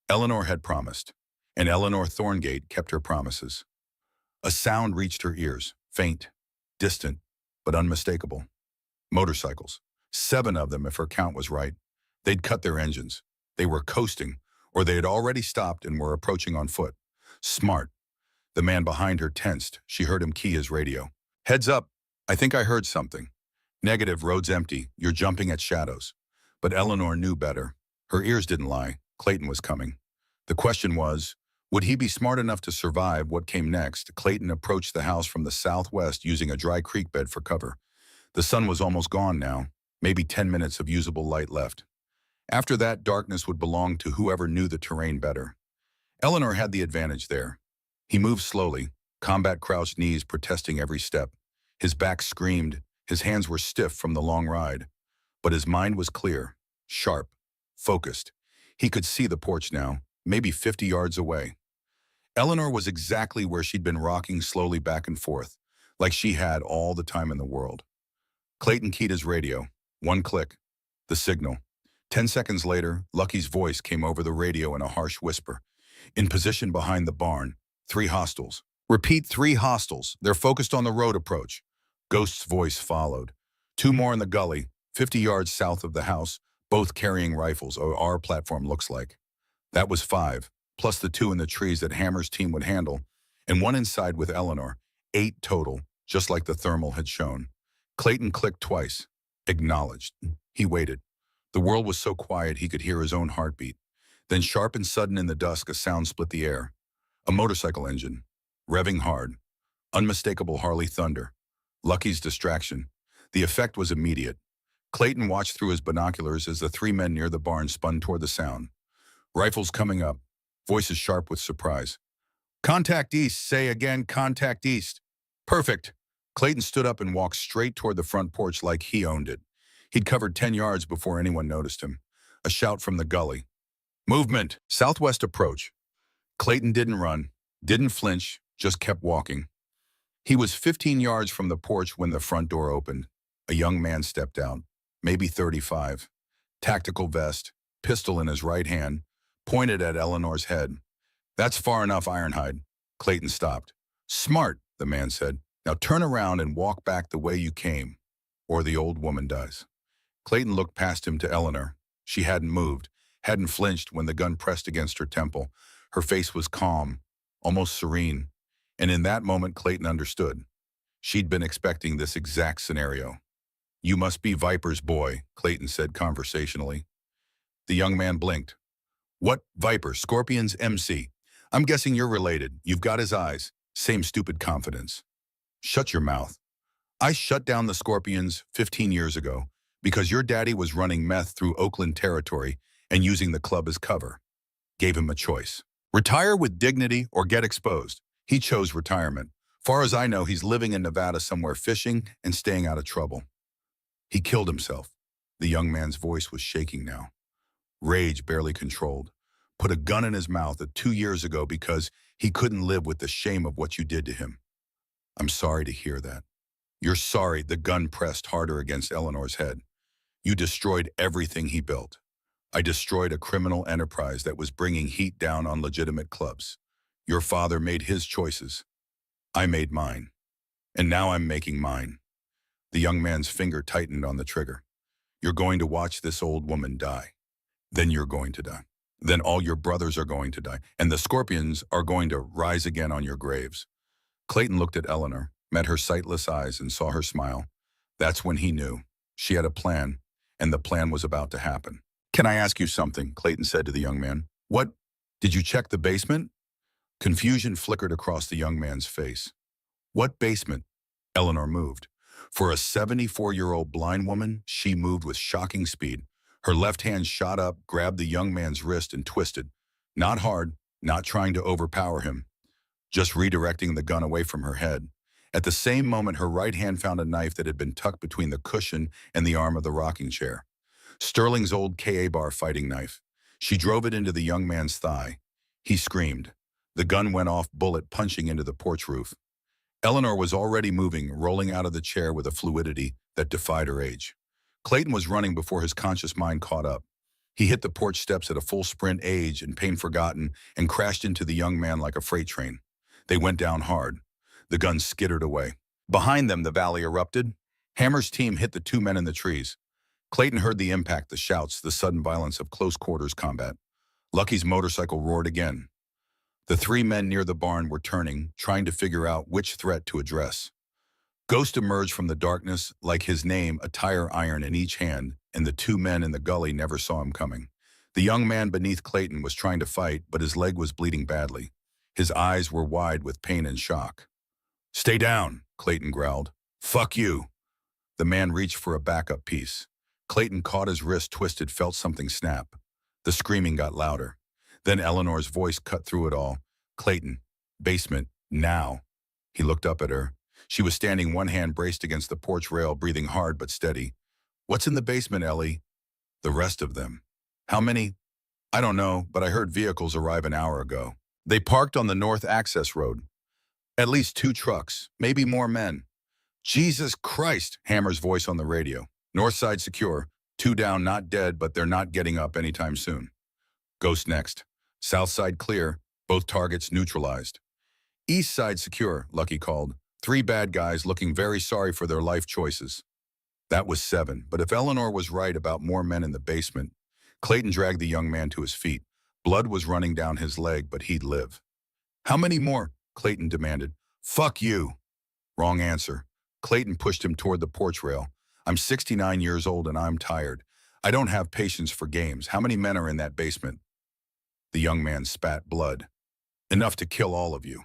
Eleanor had promised, and Eleanor Thorngate kept her promises. A sound reached her ears, faint, distant, but unmistakable. Motorcycles. 7 of them, if her count was right. They'd cut their engines. They were coasting, or they had already stopped and were approaching on foot. Smart. The man behind her tensed. She heard him key his radio. Heads up. I think I heard something. Negative, road's empty. You're jumping at shadows. But Eleanor knew better. Her ears didn't lie. Clayton was coming. The question was, would he be smart enough to survive what came next? Clayton approached the house from the southwest using a dry creek bed for cover. The sun was almost gone now, maybe 10 minutes of usable light left. After that, darkness would belong to whoever knew the terrain better. Eleanor had the advantage there. He moved slowly, combat crouched knees protesting every step. His back screamed, his hands were stiff from the long ride. But his mind was clear, sharp, focused. He could see the porch now, maybe 50 yards away. Eleanor was exactly where she'd been rocking slowly back and forth, like she had all the time in the world. Clayton keyed his radio. 1 click. The signal. 10 seconds later, Lucky's voice came over the radio in a harsh whisper. In position behind the barn, 3 hostiles. Repeat, 3 hostiles. They're focused on the road approach. Ghost's voice followed. 2 more in the gully, 50 yards south of the house, both carrying rifles, or our platform looks like. That was 5, plus the 2 in the trees that Hammer's team would handle, and 1 inside with Eleanor. 8 total, just like the thermal had shown. Clayton clicked twice. Acknowledged. He waited. The world was so quiet he could hear his own heartbeat. Then sharp and sudden in the dusk, a sound split the air. A motorcycle engine, revving hard. Unmistakable Harley thunder. Lucky's distraction. The effect was immediate. Clayton watched through his binoculars as the 3 men near the barn spun toward the sound. Rifles coming up, voices sharp with surprise. Contact east, say again, contact east. Perfect. Clayton stood up and walked straight toward the front porch like he owned it. He'd covered 10 yards before anyone noticed him. A shout from the gully. Movement, southwest approach. Clayton didn't run, didn't flinch, just kept walking. He was 15 yards from the porch when the front door opened. A young man stepped out, maybe 35. Tactical vest, pistol in his right hand, pointed at Eleanor's head. That's far enough, Ironhide. Clayton stopped. Smart, the man said. Now turn around and walk back the way you came, or the old woman does. Clayton looked past him to Eleanor. She hadn't moved, hadn't flinched when the gun pressed against her temple. Her face was calm, almost serene. And in that moment, Clayton understood. She'd been expecting this exact scenario. You must be Viper's boy, Clayton said conversationally. The young man blinked. What, Viper, Scorpion's MC? I'm guessing you're related. You've got his eyes. Same stupid confidence. Shut your mouth. I shut down the Scorpions 15 years ago because your daddy was running meth through Oakland territory and using the club as cover. Gave him a choice. Retire with dignity or get exposed. He chose retirement. Far as I know, he's living in Nevada somewhere fishing and staying out of trouble. He killed himself. The young man's voice was shaking now. Rage barely controlled. Put a gun in his mouth 2 years ago because he couldn't live with the shame of what you did to him. I'm sorry to hear that. You're sorry. The gun pressed harder against Eleanor's head. You destroyed everything he built. I destroyed a criminal enterprise that was bringing heat down on legitimate clubs. Your father made his choices. I made mine. And now I'm making mine. The young man's finger tightened on the trigger. You're going to watch this old woman die. Then you're going to die. Then all your brothers are going to die. And the Scorpions are going to rise again on your graves. Clayton looked at Eleanor, met her sightless eyes, and saw her smile. That's when he knew. She had a plan, and the plan was about to happen. Can I ask you something? Clayton said to the young man. What? Did you check the basement? Confusion flickered across the young man's face. What basement? Eleanor moved. For a 74-year-old blind woman, she moved with shocking speed. Her left hand shot up, grabbed the young man's wrist, and twisted. Not hard, not trying to overpower him. Just redirecting the gun away from her head. At the same moment, her right hand found a knife that had been tucked between the cushion and the arm of the rocking chair. Sterling's old KA-bar fighting knife. She drove it into the young man's thigh. He screamed. The gun went off, bullet punching into the porch roof. Eleanor was already moving, rolling out of the chair with a fluidity that defied her age. Clayton was running before his conscious mind caught up. He hit the porch steps at a full sprint, age and pain forgotten, and crashed into the young man like a freight train. They went down hard. The gun skittered away. Behind them, the valley erupted. Hammer's team hit the two men in the trees. Clayton heard the impact, the shouts, the sudden violence of close-quarters combat. Lucky's motorcycle roared again. The three men near the barn were turning, trying to figure out which threat to address. Ghost emerged from the darkness, like his name, a tire iron in each hand, and the two men in the gully never saw him coming. The young man beneath Clayton was trying to fight, but his leg was bleeding badly. His eyes were wide with pain and shock. "Stay down," Clayton growled. "Fuck you." The man reached for a backup piece. Clayton caught his wrist twisted, felt something snap. The screaming got louder. Then Eleanor's voice cut through it all. "Clayton, basement, now." He looked up at her. She was standing, one hand braced against the porch rail, breathing hard but steady. "What's in the basement, Ellie?" "The rest of them." "How many?" "I don't know, but I heard vehicles arrive an hour ago. They parked on the north access road. At least 2 trucks, maybe more men." "Jesus Christ," Hammer's voice on the radio. "North side secure. 2 down, not dead, but they're not getting up anytime soon." "Ghost next. South side clear. Both targets neutralized." "East side secure," Lucky called. 3 bad guys looking very sorry for their life choices." That was 7, but if Eleanor was right about more men in the basement, Clayton dragged the young man to his feet. Blood was running down his leg, but he'd live. "How many more?" Clayton demanded. "Fuck you." Wrong answer. Clayton pushed him toward the porch rail. "I'm 69 years old and I'm tired. I don't have patience for games. How many men are in that basement?" The young man spat blood. "Enough to kill all of you."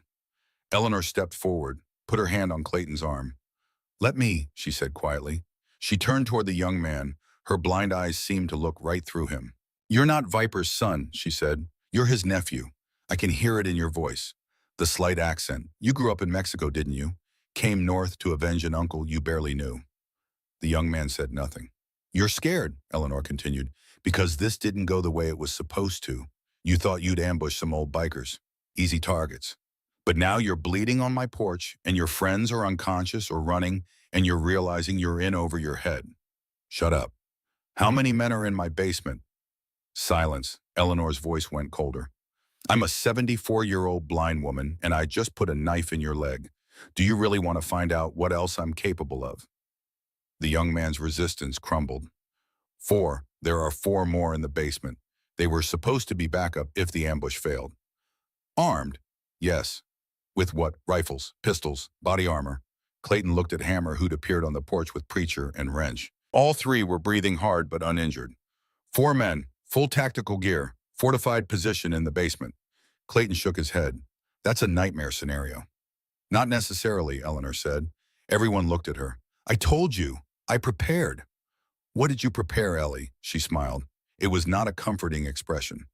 Eleanor stepped forward, put her hand on Clayton's arm. "Let me," she said quietly. She turned toward the young man. Her blind eyes seemed to look right through him. "You're not Viper's son," she said. "You're his nephew. I can hear it in your voice. The slight accent. You grew up in Mexico, didn't you? Came north to avenge an uncle you barely knew." The young man said nothing. "You're scared," Eleanor continued, "because this didn't go the way it was supposed to. You thought you'd ambush some old bikers. Easy targets. But now you're bleeding on my porch, and your friends are unconscious or running, and you're realizing you're in over your head. Shut up. How many men are in my basement?" Silence. Eleanor's voice went colder. "I'm a 74-year-old blind woman, and I just put a knife in your leg. Do you really want to find out what else I'm capable of?" The young man's resistance crumbled. 4. There are 4 more in the basement. They were supposed to be backup if the ambush failed. "Armed?" "Yes." "With what? Rifles, pistols, body armor?" Clayton looked at Hammer, who'd appeared on the porch with Preacher and Wrench. All 3 were breathing hard but uninjured. 4 men, full tactical gear, fortified position in the basement. Clayton shook his head. "That's a nightmare scenario." "Not necessarily," Eleanor said. Everyone looked at her. "I told you. I prepared." "What did you prepare, Ellie?" She smiled. It was not a comforting expression.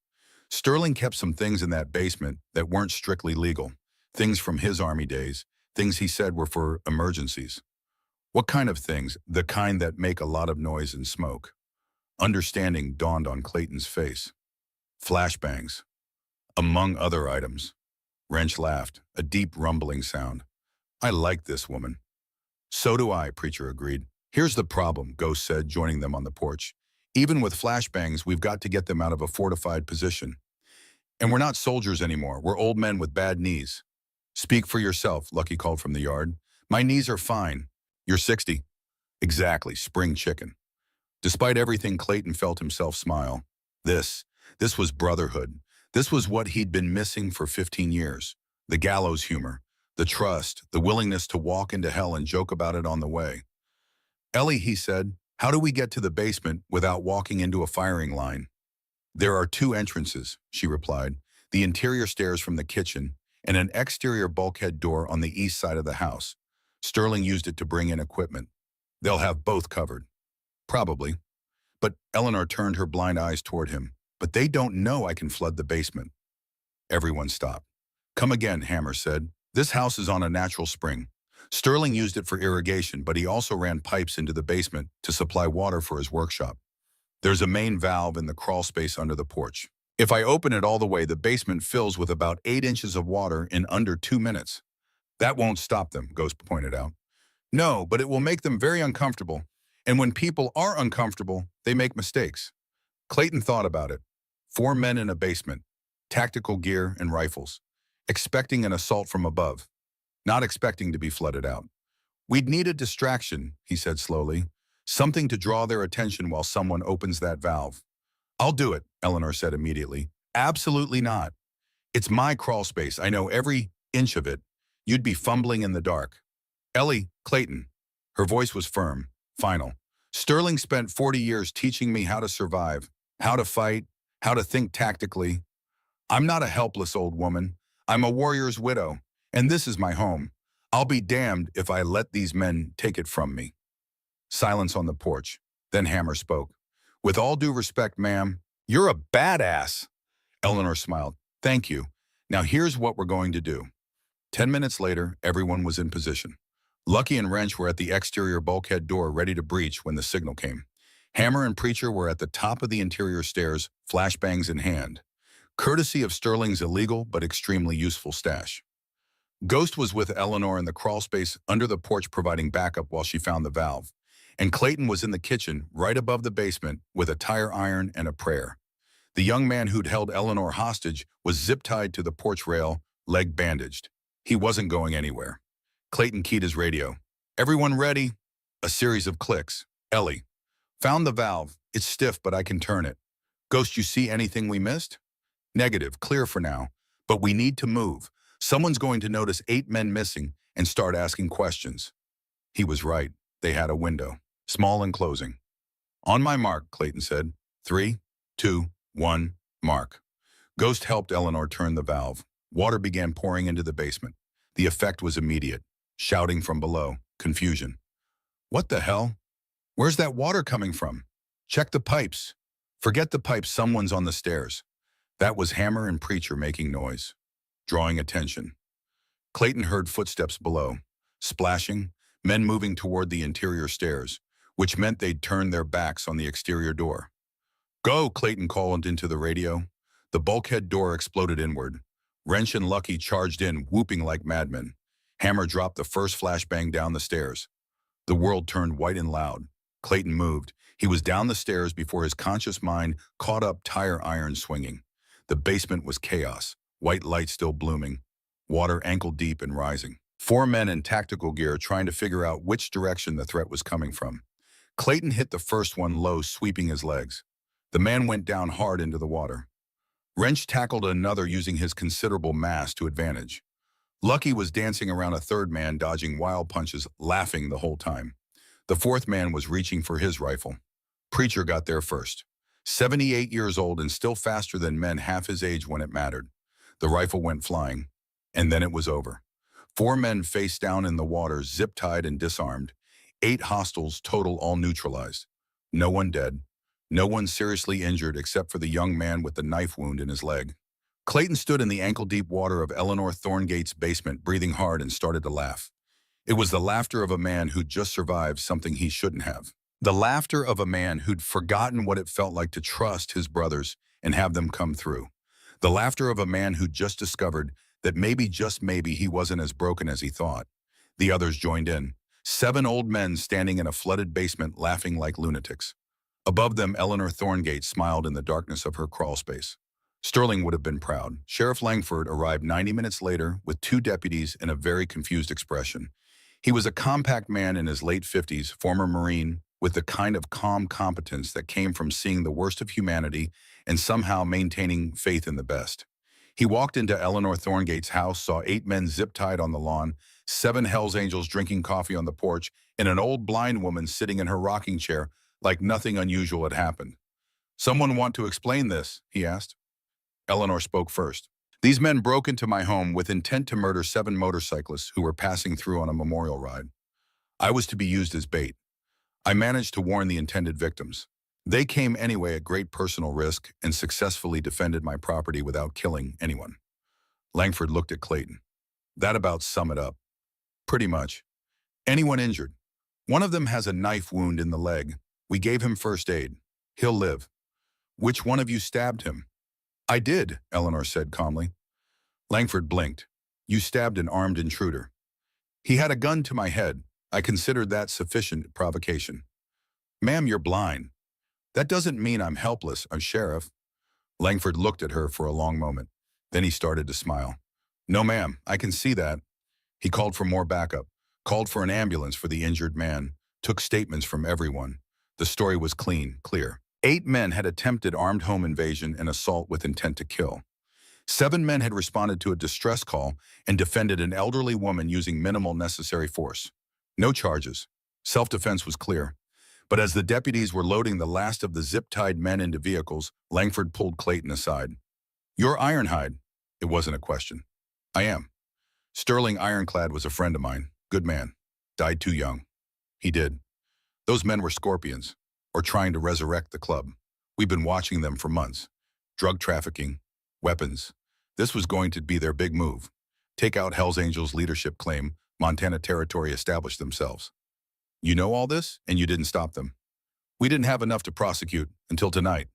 "Sterling kept some things in that basement that weren't strictly legal. Things from his army days. Things he said were for emergencies." "What kind of things?" "The kind that make a lot of noise and smoke." Understanding dawned on Clayton's face. "Flashbangs. Among other items." Wrench laughed, a deep rumbling sound. "I like this woman." "So do I," Preacher agreed. "Here's the problem," Ghost said, joining them on the porch. "Even with flashbangs, we've got to get them out of a fortified position. And we're not soldiers anymore. We're old men with bad knees." "Speak for yourself," Lucky called from the yard. "My knees are fine." "You're 60. "Exactly, spring chicken." Despite everything, Clayton felt himself smile. This was brotherhood. This was what he'd been missing for 15 years. The gallows humor, the trust, the willingness to walk into hell and joke about it on the way. "Ellie," he said, "how do we get to the basement without walking into a firing line?" "There are 2 entrances," she replied. "The interior stairs from the kitchen and an exterior bulkhead door on the east side of the house. Sterling used it to bring in equipment. They'll have both covered." "Probably." But Eleanor turned her blind eyes toward him. "But they don't know I can flood the basement." Everyone stopped. "Come again," Hammer said. "This house is on a natural spring. Sterling used it for irrigation, but he also ran pipes into the basement to supply water for his workshop. There's a main valve in the crawl space under the porch. If I open it all the way, the basement fills with about 8 inches of water in under 2 minutes. That won't stop them, Ghost pointed out. No, but it will make them very uncomfortable. And when people are uncomfortable, they make mistakes. Clayton thought about it. 4 men in a basement, tactical gear and rifles, expecting an assault from above, not expecting to be flooded out. We'd need a distraction, he said slowly, something to draw their attention while someone opens that valve. I'll do it, Eleanor said immediately. Absolutely not. It's my crawl space. I know every inch of it. You'd be fumbling in the dark. Ellie, Clayton. Her voice was firm, final. Sterling spent 40 years teaching me how to survive, how to fight, how to think tactically. I'm not a helpless old woman. I'm a warrior's widow, and this is my home. I'll be damned if I let these men take it from me. Silence on the porch. Then Hammer spoke. With all due respect, ma'am, you're a badass. Eleanor smiled. Thank you. Now here's what we're going to do. 10 minutes later, everyone was in position. Lucky and Wrench were at the exterior bulkhead door ready to breach when the signal came. Hammer and Preacher were at the top of the interior stairs, flashbangs in hand, courtesy of Sterling's illegal but extremely useful stash. Ghost was with Eleanor in the crawl space under the porch providing backup while she found the valve, and Clayton was in the kitchen right above the basement with a tire iron and a prayer. The young man who'd held Eleanor hostage was zip-tied to the porch rail, leg bandaged. He wasn't going anywhere. Clayton keyed his radio. Everyone ready? A series of clicks. Ellie. Found the valve. It's stiff, but I can turn it. Ghost, you see anything we missed? Negative. Clear for now. But we need to move. Someone's going to notice 8 men missing and start asking questions. He was right. They had a window. Small and closing. On my mark, Clayton said. 3, 2, 1, mark. Ghost helped Eleanor turn the valve. Water began pouring into the basement. The effect was immediate. Shouting from below. Confusion. What the hell? Where's that water coming from? Check the pipes. Forget the pipes, someone's on the stairs. That was Hammer and Preacher making noise, drawing attention. Clayton heard footsteps below, splashing, men moving toward the interior stairs, which meant they'd turned their backs on the exterior door. Go, Clayton called into the radio. The bulkhead door exploded inward. Wrench and Lucky charged in, whooping like madmen. Hammer dropped the first flashbang down the stairs. The world turned white and loud. Clayton moved. He was down the stairs before his conscious mind caught up tire iron swinging. The basement was chaos, white light still blooming, water ankle deep and rising. 4 men in tactical gear trying to figure out which direction the threat was coming from. Clayton hit the first one low, sweeping his legs. The man went down hard into the water. Wrench tackled another using his considerable mass to advantage. Lucky was dancing around a third man, dodging wild punches, laughing the whole time. The 4th man was reaching for his rifle. Preacher got there first. 78 years old and still faster than men half his age when it mattered. The rifle went flying, and then it was over. 4 men face down in the water, zip-tied and disarmed. 8 hostiles total, all neutralized. No one dead. No one seriously injured except for the young man with the knife wound in his leg. Clayton stood in the ankle-deep water of Eleanor Thorngate's basement, breathing hard, and started to laugh. It was the laughter of a man who'd just survived something he shouldn't have. The laughter of a man who'd forgotten what it felt like to trust his brothers and have them come through. The laughter of a man who'd just discovered that maybe, just maybe, he wasn't as broken as he thought. The others joined in. 7 old men standing in a flooded basement laughing like lunatics. Above them, Eleanor Thorngate smiled in the darkness of her crawl space. Sterling would have been proud. Sheriff Langford arrived 90 minutes later with 2 deputies and a very confused expression. He was a compact man in his late 50s, former Marine, with the kind of calm competence that came from seeing the worst of humanity and somehow maintaining faith in the best. He walked into Eleanor Thorngate's house, saw 8 men zip-tied on the lawn, 7 Hells Angels drinking coffee on the porch, and an old blind woman sitting in her rocking chair like nothing unusual had happened. "Someone want to explain this?" he asked. Eleanor spoke first. "These men broke into my home with intent to murder 7 motorcyclists who were passing through on a memorial ride. I was to be used as bait. I managed to warn the intended victims. They came anyway at great personal risk and successfully defended my property without killing anyone." Langford looked at Clayton. "That about sum it up." "Pretty much. Anyone injured? One of them has a knife wound in the leg. We gave him first aid. He'll live." "Which one of you stabbed him?" "I did," Eleanor said calmly. Langford blinked. "You stabbed an armed intruder." He had a gun to my head. I considered that sufficient provocation. Ma'am, you're blind. That doesn't mean I'm helpless, Sheriff. Langford looked at her for a long moment. Then he started to smile. No, ma'am, I can see that. He called for more backup, called for an ambulance for the injured man, took statements from everyone. The story was clean, clear. 8 men had attempted armed home invasion and assault with intent to kill. 7 men had responded to a distress call and defended an elderly woman using minimal necessary force. No charges. Self-defense was clear. But as the deputies were loading the last of the zip-tied men into vehicles, Langford pulled Clayton aside. You're Ironhide. It wasn't a question. I am. Sterling Ironclad was a friend of mine. Good man. Died too young. He did. Those men were scorpions, or trying to resurrect the club. We've been watching them for months. Drug trafficking, weapons. This was going to be their big move. Take out Hells Angels' leadership claim, Montana Territory established themselves. You know all this, and you didn't stop them. We didn't have enough to prosecute until tonight.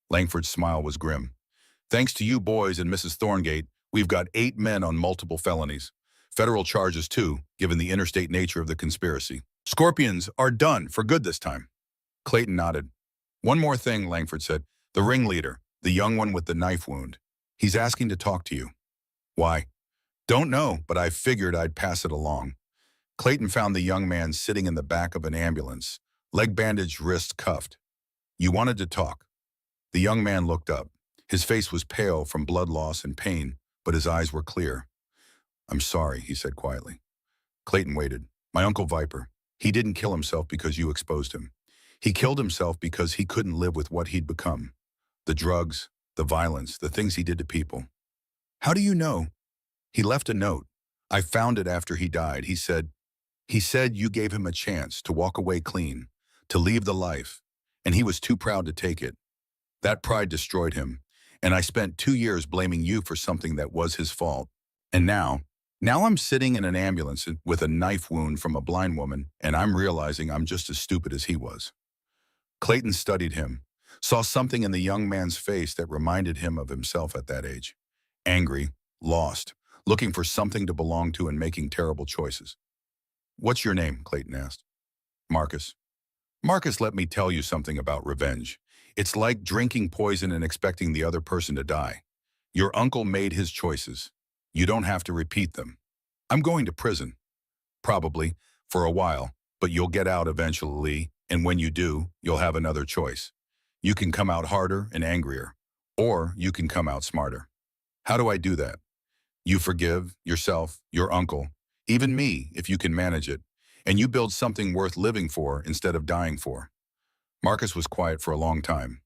Langford's smile was grim. Thanks to you boys and Mrs. Thorngate, we've got 8 men on multiple felonies. Federal charges too, given the interstate nature of the conspiracy. Scorpions are done for good this time. Clayton nodded. One more thing, Langford said. The ringleader, the young one with the knife wound. He's asking to talk to you. Why? Don't know, but I figured I'd pass it along. Clayton found the young man sitting in the back of an ambulance, leg bandaged, wrists cuffed. You wanted to talk. The young man looked up. His face was pale from blood loss and pain, but his eyes were clear. I'm sorry, he said quietly. Clayton waited. My Uncle Viper. He didn't kill himself because you exposed him. He killed himself because he couldn't live with what he'd become. The drugs, the violence, the things he did to people. How do you know? He left a note. I found it after he died. He said you gave him a chance to walk away clean, to leave the life, and he was too proud to take it. That pride destroyed him, and I spent 2 years blaming you for something that was his fault. And now I'm sitting in an ambulance with a knife wound from a blind woman, and I'm realizing I'm just as stupid as he was. Clayton studied him, saw something in the young man's face that reminded him of himself at that age. Angry, lost, looking for something to belong to and making terrible choices. What's your name? Clayton asked. Marcus. Marcus, let me tell you something about revenge. It's like drinking poison and expecting the other person to die. Your uncle made his choices. You don't have to repeat them. I'm going to prison. Probably, for a while, but you'll get out eventually, and when you do, you'll have another choice. You can come out harder and angrier, or you can come out smarter. How do I do that? You forgive yourself, your uncle, even me, if you can manage it, and you build something worth living for instead of dying for. Marcus was quiet for a long time.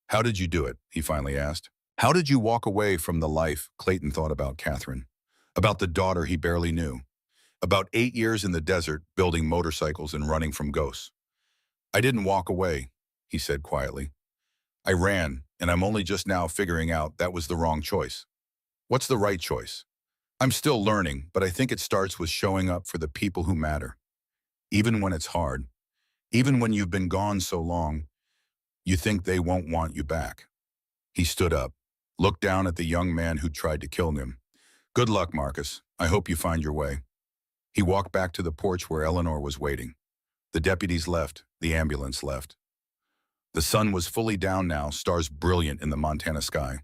How did you do it? He finally asked. How did you walk away from the life? Clayton thought about Catherine, about the daughter he barely knew, about 8 years in the desert building motorcycles and running from ghosts. I didn't walk away, he said quietly. I ran, and I'm only just now figuring out that was the wrong choice. What's the right choice? I'm still learning, but I think it starts with showing up for the people who matter. Even when it's hard, even when you've been gone so long, you think they won't want you back. He stood up, looked down at the young man who tried to kill him. Good luck, Marcus. I hope you find your way. He walked back to the porch where Eleanor was waiting. The deputies left, the ambulance left. The sun was fully down now, stars brilliant in the Montana sky.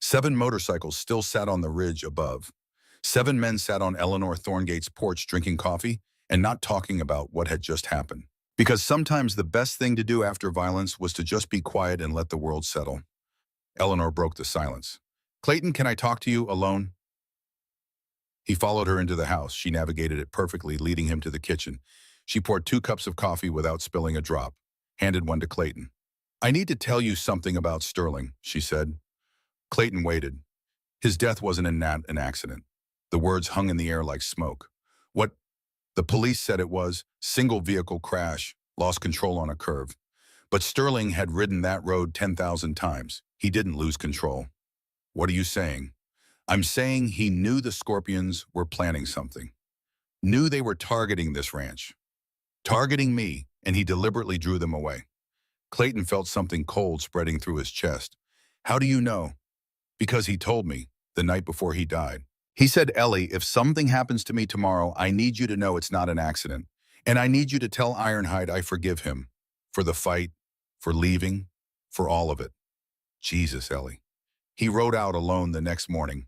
7 motorcycles still sat on the ridge above. 7 men sat on Eleanor Thorngate's porch drinking coffee and not talking about what had just happened. Because sometimes the best thing to do after violence was to just be quiet and let the world settle. Eleanor broke the silence. Clayton, can I talk to you alone? He followed her into the house. She navigated it perfectly, leading him to the kitchen. She poured 2 cups of coffee without spilling a drop, handed one to Clayton. I need to tell you something about Sterling, she said. Clayton waited. His death wasn't an accident. The words hung in the air like smoke. What? The police said it was single vehicle crash, lost control on a curve. But Sterling had ridden that road 10,000 times. He didn't lose control. What are you saying? I'm saying he knew the Scorpions were planning something. Knew they were targeting this ranch. Targeting me, and he deliberately drew them away. Clayton felt something cold spreading through his chest. How do you know? Because he told me the night before he died. He said, Ellie, if something happens to me tomorrow, I need you to know it's not an accident. And I need you to tell Ironhide I forgive him. For the fight, for leaving, for all of it. Jesus, Ellie. He rode out alone the next morning,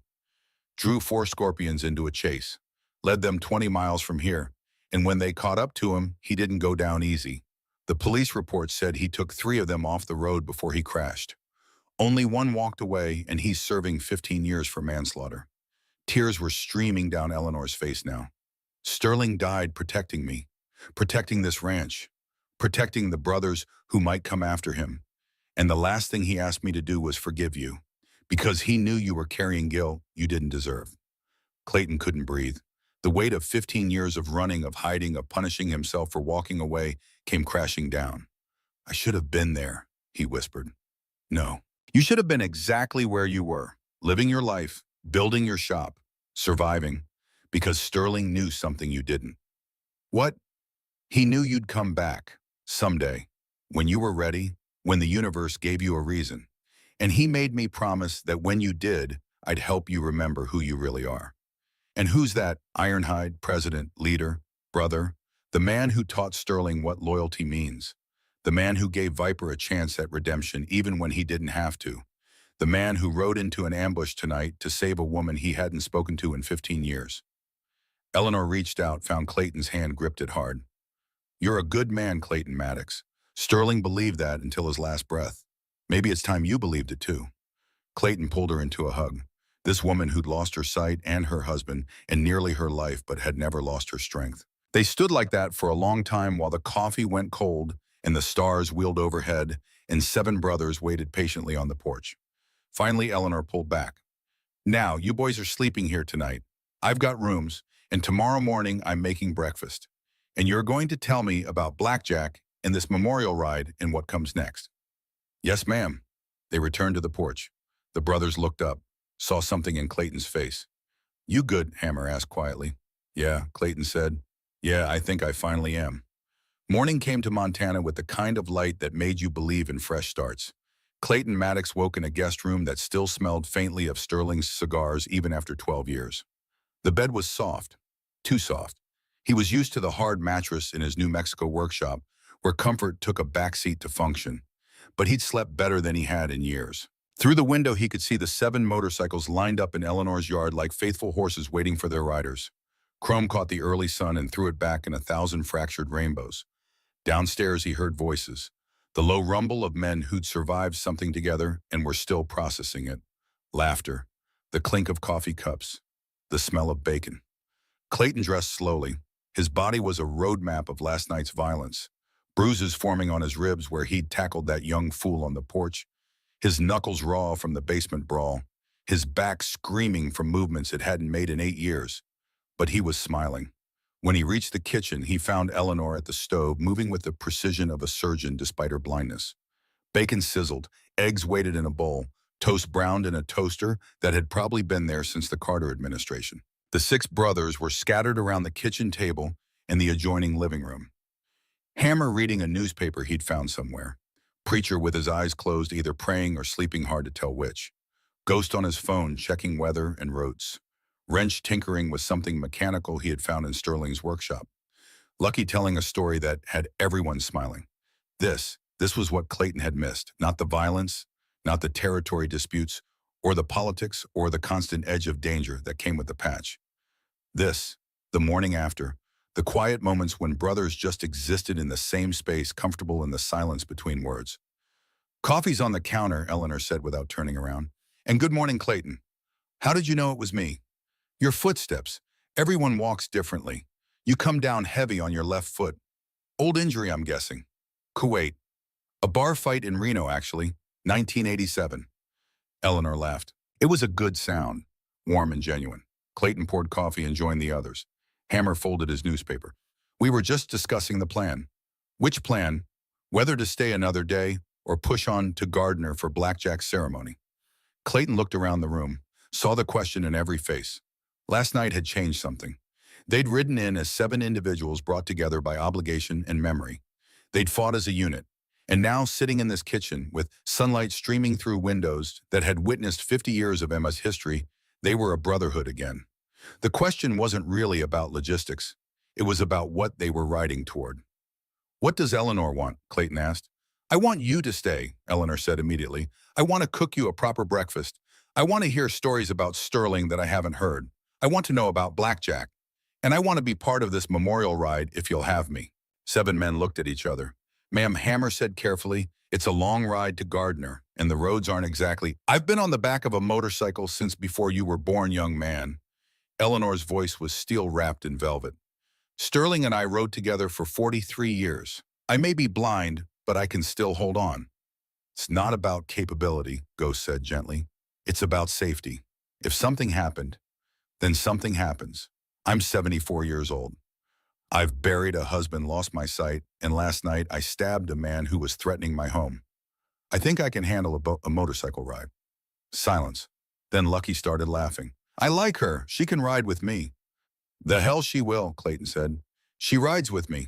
drew 4 scorpions into a chase, led them 20 miles from here, and when they caught up to him, he didn't go down easy. The police report said he took 3 of them off the road before he crashed. Only one walked away, and he's serving 15 years for manslaughter. Tears were streaming down Eleanor's face now. Sterling died protecting me, protecting this ranch, protecting the brothers who might come after him. And the last thing he asked me to do was forgive you, because he knew you were carrying guilt you didn't deserve. Clayton couldn't breathe. The weight of 15 years of running, of hiding, of punishing himself for walking away came crashing down. I should have been there, he whispered. No, you should have been exactly where you were, living your life, building your shop, surviving, because Sterling knew something you didn't. What? He knew you'd come back, someday, when you were ready, when the universe gave you a reason. And he made me promise that when you did, I'd help you remember who you really are. And who's that Ironhide, president, leader, brother? The man who taught Sterling what loyalty means. The man who gave Viper a chance at redemption even when he didn't have to. The man who rode into an ambush tonight to save a woman he hadn't spoken to in 15 years. Eleanor reached out, found Clayton's hand, gripped it hard. You're a good man, Clayton Maddox. Sterling believed that until his last breath. Maybe it's time you believed it too. Clayton pulled her into a hug. This woman who'd lost her sight and her husband and nearly her life but had never lost her strength. They stood like that for a long time while the coffee went cold and the stars wheeled overhead and 7 brothers waited patiently on the porch. Finally, Eleanor pulled back. Now, you boys are sleeping here tonight. I've got rooms, and tomorrow morning I'm making breakfast. And you're going to tell me about Blackjack and this memorial ride and what comes next. Yes, ma'am. They returned to the porch. The brothers looked up, saw something in Clayton's face. You good? Hammer asked quietly. Yeah, Clayton said. Yeah, I think I finally am. Morning came to Montana with the kind of light that made you believe in fresh starts. Clayton Maddox woke in a guest room that still smelled faintly of Sterling's cigars even after 12 years. The bed was soft, too soft. He was used to the hard mattress in his New Mexico workshop, where comfort took a backseat to function. But he'd slept better than he had in years. Through the window, he could see the 7 motorcycles lined up in Eleanor's yard like faithful horses waiting for their riders. Chrome caught the early sun and threw it back in 1,000 fractured rainbows. Downstairs, he heard voices. The low rumble of men who'd survived something together and were still processing it. Laughter, the clink of coffee cups, the smell of bacon. Clayton dressed slowly. His body was a roadmap of last night's violence. Bruises forming on his ribs where he'd tackled that young fool on the porch. His knuckles raw from the basement brawl. His back screaming from movements it hadn't made in 8 years. But he was smiling. When he reached the kitchen, he found Eleanor at the stove, moving with the precision of a surgeon despite her blindness. Bacon sizzled, eggs waited in a bowl, toast browned in a toaster that had probably been there since the Carter administration. The 6 brothers were scattered around the kitchen table and the adjoining living room. Hammer reading a newspaper he'd found somewhere. Preacher with his eyes closed, either praying or sleeping, hard to tell which. Ghost on his phone, checking weather and routes. Wrench tinkering with something mechanical he had found in Sterling's workshop. Lucky telling a story that had everyone smiling. This was what Clayton had missed. Not the violence, not the territory disputes, or the politics, or the constant edge of danger that came with the patch. This, the morning after, the quiet moments when brothers just existed in the same space, comfortable in the silence between words. Coffee's on the counter, Eleanor said without turning around. And good morning, Clayton. How did you know it was me? Your footsteps. Everyone walks differently. You come down heavy on your left foot. Old injury, I'm guessing. Kuwait. A bar fight in Reno, actually. 1987. Eleanor laughed. It was a good sound. Warm and genuine. Clayton poured coffee and joined the others. Hammer folded his newspaper. We were just discussing the plan. Which plan? Whether to stay another day or push on to Gardner for Blackjack's ceremony. Clayton looked around the room, saw the question in every face. Last night had changed something. They'd ridden in as 7 individuals brought together by obligation and memory. They'd fought as a unit. And now, sitting in this kitchen, with sunlight streaming through windows that had witnessed 50 years of Emma's history, they were a brotherhood again. The question wasn't really about logistics. It was about what they were riding toward. "What does Eleanor want?" Clayton asked. "I want you to stay," Eleanor said immediately. "I want to cook you a proper breakfast. I want to hear stories about Sterling that I haven't heard. I want to know about Blackjack. And I want to be part of this memorial ride if you'll have me." 7 men looked at each other. "Ma'am," Hammer said carefully, "it's a long ride to Gardner, and the roads aren't exactly—" "I've been on the back of a motorcycle since before you were born, young man." Eleanor's voice was steel-wrapped in velvet. "Sterling and I rode together for 43 years. I may be blind, but I can still hold on." "It's not about capability," Ghost said gently. "It's about safety. If something happened, then something happens. I'm 74 years old. I've buried a husband, lost my sight, and last night I stabbed a man who was threatening my home. I think I can handle a motorcycle ride." Silence. Then Lucky started laughing. "I like her. She can ride with me." "The hell she will," Clayton said. "She rides with me."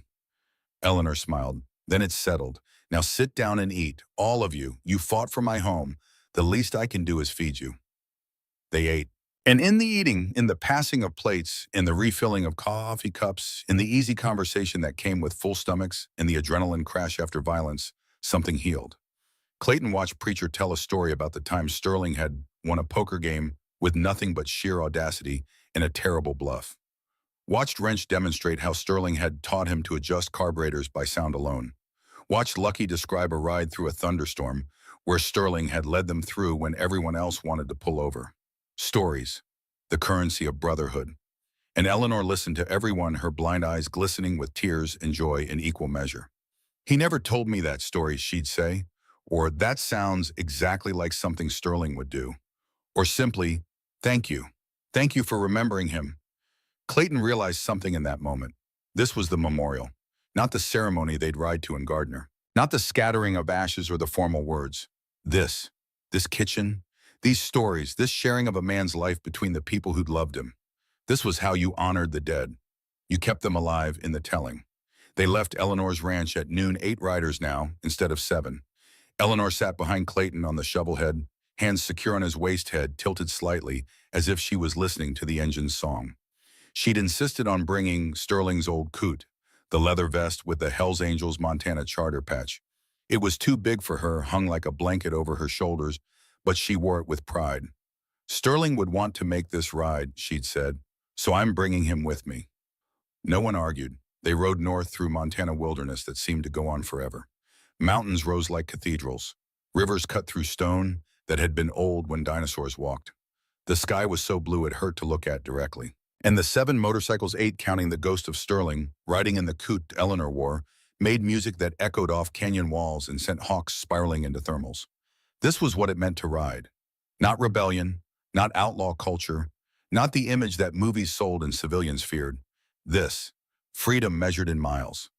Eleanor smiled. "Then it's settled. Now sit down and eat, all of you. You fought for my home. The least I can do is feed you." They ate. And in the eating, in the passing of plates, in the refilling of coffee cups, in the easy conversation that came with full stomachs, in the adrenaline crash after violence, something healed. Clayton watched Preacher tell a story about the time Sterling had won a poker game with nothing but sheer audacity and a terrible bluff. Watched Wrench demonstrate how Sterling had taught him to adjust carburetors by sound alone. Watched Lucky describe a ride through a thunderstorm where Sterling had led them through when everyone else wanted to pull over. Stories, the currency of brotherhood. And Eleanor listened to everyone, her blind eyes glistening with tears and joy in equal measure. "He never told me that story," she'd say, or "That sounds exactly like something Sterling would do," or simply, "Thank you. Thank you for remembering him." Clayton realized something in that moment. This was the memorial, not the ceremony they'd ride to in Gardner, not the scattering of ashes or the formal words. This kitchen, these stories, this sharing of a man's life between the people who'd loved him. This was how you honored the dead. You kept them alive in the telling. They left Eleanor's ranch at noon, 8 riders now, instead of 7. Eleanor sat behind Clayton on the shovelhead, hands secure on his waist head, tilted slightly, as if she was listening to the engine's song. She'd insisted on bringing Sterling's old coot, the leather vest with the Hells Angels Montana charter patch. It was too big for her, hung like a blanket over her shoulders, but she wore it with pride. "Sterling would want to make this ride," she'd said, "so I'm bringing him with me." No one argued. They rode north through Montana wilderness that seemed to go on forever. Mountains rose like cathedrals. Rivers cut through stone that had been old when dinosaurs walked. The sky was so blue it hurt to look at directly. And the 7 motorcycles, 8 counting the ghost of Sterling, riding in the coot Eleanor wore, made music that echoed off canyon walls and sent hawks spiraling into thermals. This was what it meant to ride. Not rebellion, not outlaw culture, not the image that movies sold and civilians feared. This, freedom measured in miles.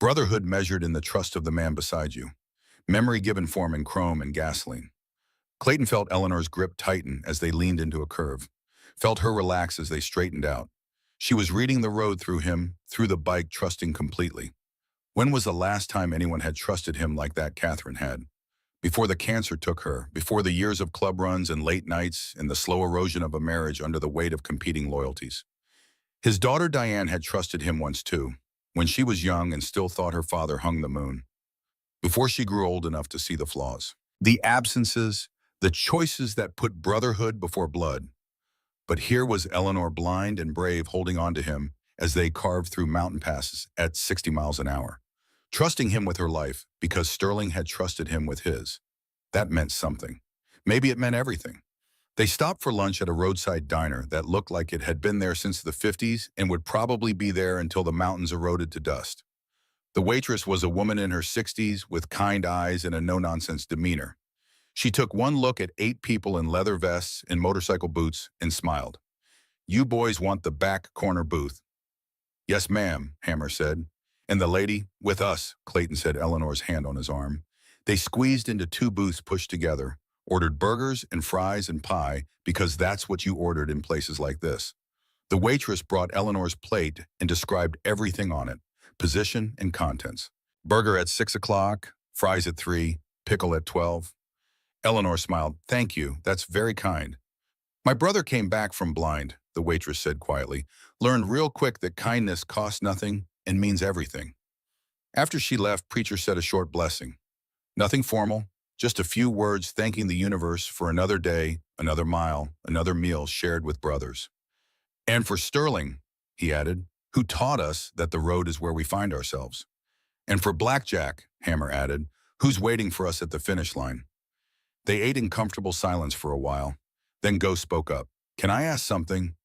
Brotherhood measured in the trust of the man beside you. Memory given form in chrome and gasoline. Clayton felt Eleanor's grip tighten as they leaned into a curve. Felt her relax as they straightened out. She was reading the road through him, through the bike, trusting completely. When was the last time anyone had trusted him like that Catherine had? Before the cancer took her, before the years of club runs and late nights and the slow erosion of a marriage under the weight of competing loyalties. His daughter Diane had trusted him once too, when she was young and still thought her father hung the moon. Before she grew old enough to see the flaws. The absences, the choices that put brotherhood before blood. But here was Eleanor, blind and brave, holding on to him as they carved through mountain passes at 60 miles an hour. Trusting him with her life because Sterling had trusted him with his. That meant something. Maybe it meant everything. They stopped for lunch at a roadside diner that looked like it had been there since the 50s and would probably be there until the mountains eroded to dust. The waitress was a woman in her 60s with kind eyes and a no-nonsense demeanor. She took one look at 8 people in leather vests and motorcycle boots and smiled. "You boys want the back corner booth?" "Yes, ma'am," Hammer said. "And the lady?" "With us," Clayton said, Eleanor's hand on his arm. They squeezed into 2 booths pushed together, ordered burgers and fries and pie because that's what you ordered in places like this. The waitress brought Eleanor's plate and described everything on it, position and contents. Burger at 6 o'clock, fries at 3, pickle at 12. Eleanor smiled. "Thank you, that's very kind. My brother came back from blind. the waitress said quietly. Learned real quick that kindness costs nothing and means everything. After she left, Preacher said a short blessing. Nothing formal, just a few words thanking the universe for another day, another mile, another meal shared with brothers. And for Sterling, he added, who taught us that the road is where we find ourselves. And for Blackjack, Hammer added, who's waiting for us at the finish line. They ate in comfortable silence for a while. Then Ghost spoke up. Can I ask something?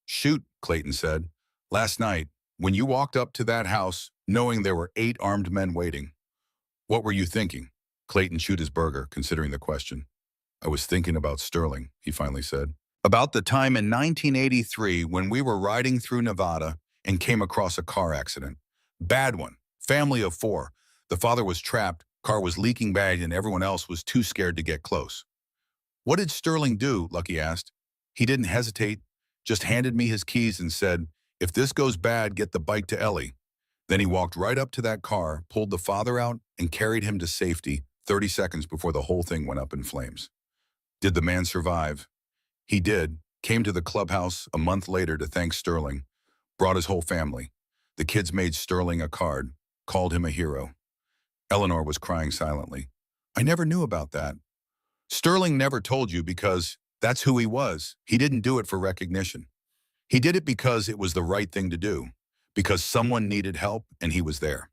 Shoot, Clayton said. Last night, when you walked up to that house, knowing there were 8 armed men waiting, what were you thinking? Clayton chewed his burger, considering the question. I was thinking about Sterling, he finally said. About the time in 1983 when we were riding through Nevada and came across a car accident. Bad one. Family of 4. The father was trapped, car was leaking bad, and everyone else was too scared to get close. What did Sterling do? Lucky asked. He didn't hesitate, just handed me his keys and said, if this goes bad, get the bike to Ellie. Then he walked right up to that car, pulled the father out, and carried him to safety 30 seconds before the whole thing went up in flames. Did the man survive? He did, came to the clubhouse a month later to thank Sterling, brought his whole family. The kids made Sterling a card, called him a hero. Eleanor was crying silently. I never knew about that. Sterling never told you because that's who he was. He didn't do it for recognition. He did it because it was the right thing to do, because someone needed help and he was there.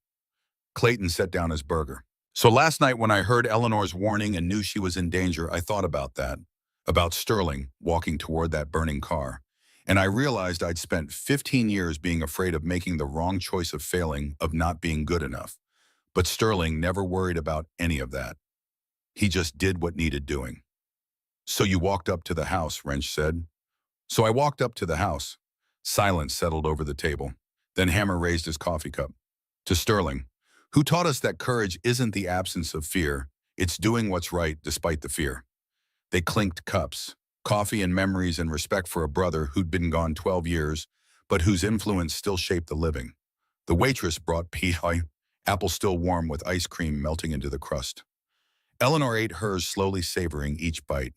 Clayton set down his burger. So last night when I heard Eleanor's warning and knew she was in danger, I thought about that, about Sterling walking toward that burning car. And I realized I'd spent 15 years being afraid of making the wrong choice, of failing, of not being good enough. But Sterling never worried about any of that. He just did what needed doing. So you walked up to the house, Wrench said. So I walked up to the house. Silence settled over the table. Then Hammer raised his coffee cup. To Sterling, who taught us that courage isn't the absence of fear, it's doing what's right despite the fear. They clinked cups, coffee and memories and respect for a brother who'd been gone 12 years, but whose influence still shaped the living. The waitress brought pie, apple still warm with ice cream melting into the crust. Eleanor ate hers, slowly savoring each bite.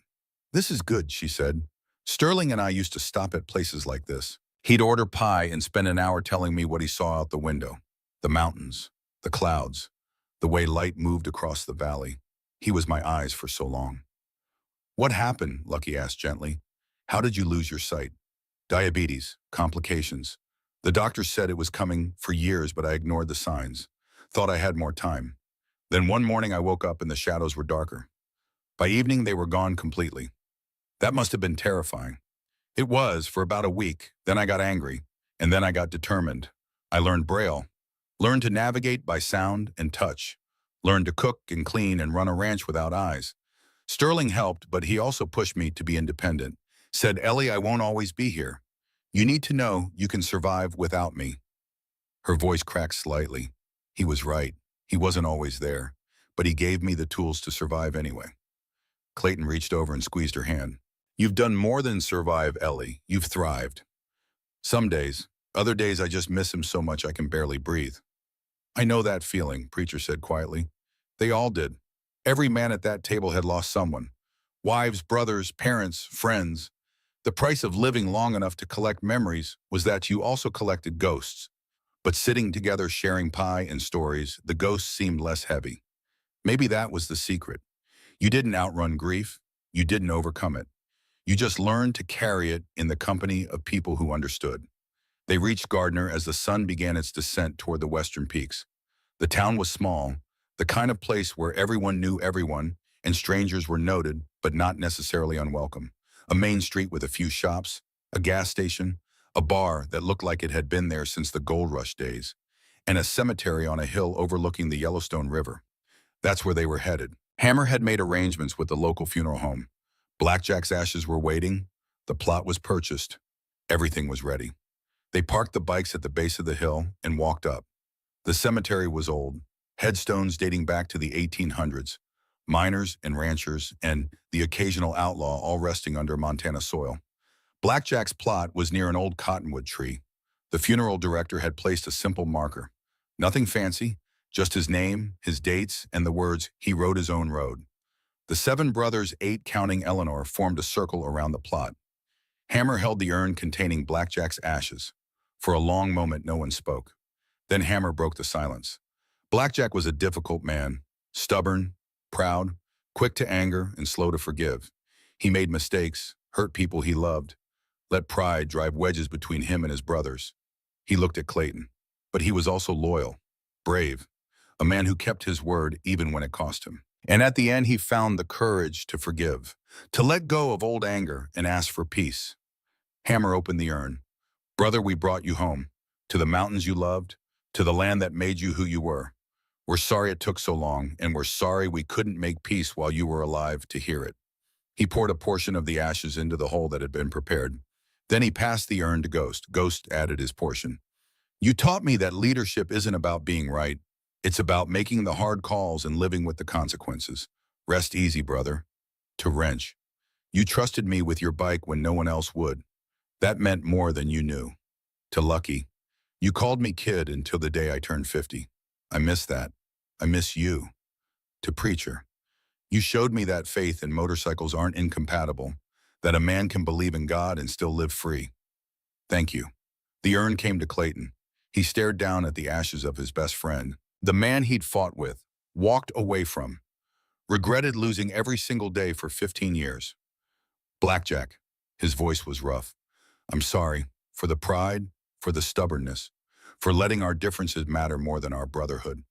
This is good, she said. Sterling and I used to stop at places like this. He'd order pie and spend an hour telling me what he saw out the window. The mountains, the clouds, the way light moved across the valley. He was my eyes for so long. What happened? Lucky asked gently. How did you lose your sight? Diabetes, complications. The doctor said it was coming for years, but I ignored the signs. Thought I had more time. Then one morning I woke up and the shadows were darker. By evening they were gone completely. That must have been terrifying. It was for about a week. Then I got angry, and then I got determined. I learned Braille, learned to navigate by sound and touch, learned to cook and clean and run a ranch without eyes. Sterling helped, but he also pushed me to be independent. Said, Ellie, I won't always be here. You need to know you can survive without me. Her voice cracked slightly. He was right. He wasn't always there, but he gave me the tools to survive anyway. Clayton reached over and squeezed her hand. You've done more than survive, Ellie. You've thrived. Some days. Other days I just miss him so much I can barely breathe. I know that feeling, Preacher said quietly. They all did. Every man at that table had lost someone. Wives, brothers, parents, friends. The price of living long enough to collect memories was that you also collected ghosts. But sitting together sharing pie and stories, the ghosts seemed less heavy. Maybe that was the secret. You didn't outrun grief. You didn't overcome it. You just learned to carry it in the company of people who understood. They reached Gardner as the sun began its descent toward the western peaks. The town was small, the kind of place where everyone knew everyone and strangers were noted, but not necessarily unwelcome. A main street with a few shops, a gas station, a bar that looked like it had been there since the gold rush days, and a cemetery on a hill overlooking the Yellowstone River. That's where they were headed. Hammer had made arrangements with the local funeral home. Blackjack's ashes were waiting. The plot was purchased. Everything was ready. They parked the bikes at the base of the hill and walked up. The cemetery was old, headstones dating back to the 1800s, miners and ranchers and the occasional outlaw all resting under Montana soil. Blackjack's plot was near an old cottonwood tree. The funeral director had placed a simple marker. Nothing fancy, just his name, his dates, and the words, he rode his own road. The 7 brothers, 8 counting Eleanor, formed a circle around the plot. Hammer held the urn containing Blackjack's ashes. For a long moment, no one spoke. Then Hammer broke the silence. Blackjack was a difficult man, stubborn, proud, quick to anger, and slow to forgive. He made mistakes, hurt people he loved, let pride drive wedges between him and his brothers. He looked at Clayton, but he was also loyal, brave, a man who kept his word even when it cost him. And at the end, he found the courage to forgive, to let go of old anger and ask for peace. Hammer opened the urn. Brother, we brought you home, to the mountains you loved, to the land that made you who you were. We're sorry it took so long, and we're sorry we couldn't make peace while you were alive to hear it. He poured a portion of the ashes into the hole that had been prepared. Then he passed the urn to Ghost. Ghost added his portion. You taught me that leadership isn't about being right. It's about making the hard calls and living with the consequences. Rest easy, brother. To Wrench. You trusted me with your bike when no one else would. That meant more than you knew. To Lucky. You called me kid until the day I turned 50. I miss that. I miss you. To Preacher. You showed me that faith and motorcycles aren't incompatible, that a man can believe in God and still live free. Thank you. The urn came to Clayton. He stared down at the ashes of his best friend, the man he'd fought with, walked away from, regretted losing every single day for 15 years. Blackjack. His voice was rough. I'm sorry for the pride, for the stubbornness, for letting our differences matter more than our brotherhood.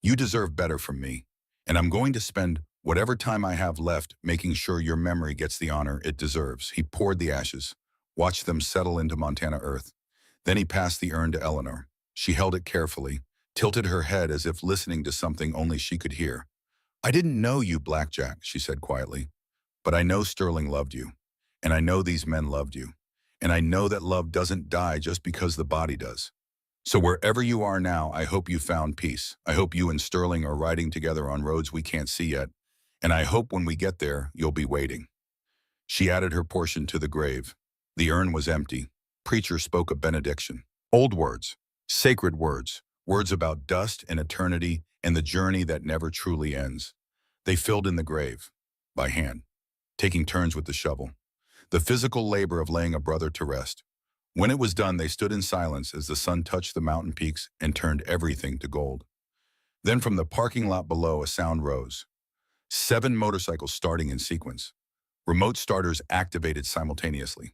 You deserve better from me, and I'm going to spend whatever time I have left making sure your memory gets the honor it deserves. He poured the ashes, watched them settle into Montana earth. Then he passed the urn to Eleanor. She held it carefully, tilted her head as if listening to something only she could hear. I didn't know you, Blackjack, she said quietly, but I know Sterling loved you, and I know these men loved you, and I know that love doesn't die just because the body does. So wherever you are now, I hope you found peace. I hope you and Sterling are riding together on roads we can't see yet, and I hope when we get there, you'll be waiting. She added her portion to the grave. The urn was empty. Preacher spoke a benediction. Old words, sacred words, words about dust and eternity and the journey that never truly ends. They filled in the grave, by hand, taking turns with the shovel. The physical labor of laying a brother to rest. When it was done, they stood in silence as the sun touched the mountain peaks and turned everything to gold. Then from the parking lot below, a sound rose. 7 motorcycles starting in sequence. Remote starters activated simultaneously.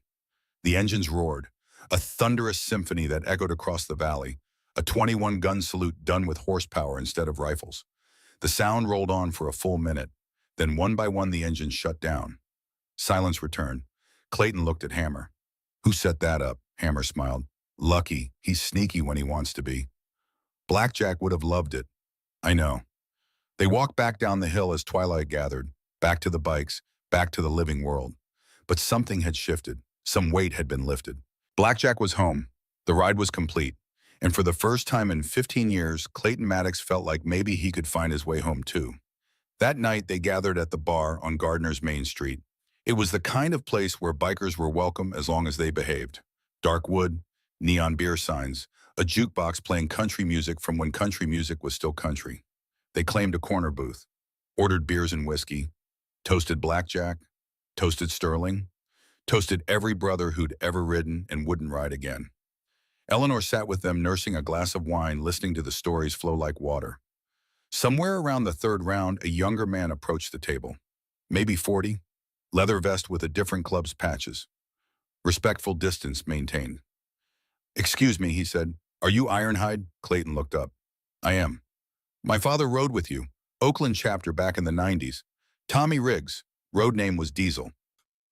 The engines roared, a thunderous symphony that echoed across the valley, a 21-gun salute done with horsepower instead of rifles. The sound rolled on for a full minute. Then one by one the engines shut down. Silence returned. Clayton looked at Hammer. Who set that up? Hammer smiled. Lucky. He's sneaky when he wants to be. Blackjack would have loved it. I know. They walked back down the hill as twilight gathered, back to the bikes, back to the living world. But something had shifted. Some weight had been lifted. Blackjack was home. The ride was complete. And for the first time in 15 years, Clayton Maddox felt like maybe he could find his way home too. That night, they gathered at the bar on Gardner's Main Street. It was the kind of place where bikers were welcome as long as they behaved. Dark wood, neon beer signs, a jukebox playing country music from when country music was still country. They claimed a corner booth, ordered beers and whiskey, toasted Blackjack, toasted Sterling, toasted every brother who'd ever ridden and wouldn't ride again. Eleanor sat with them nursing a glass of wine, listening to the stories flow like water. Somewhere around the third round, a younger man approached the table. Maybe 40, leather vest with a different club's patches. Respectful distance maintained. Excuse me, he said. Are you Ironhide? Clayton looked up. I am. My father rode with you. Oakland chapter back in the 90s. Tommy Riggs. Road name was Diesel.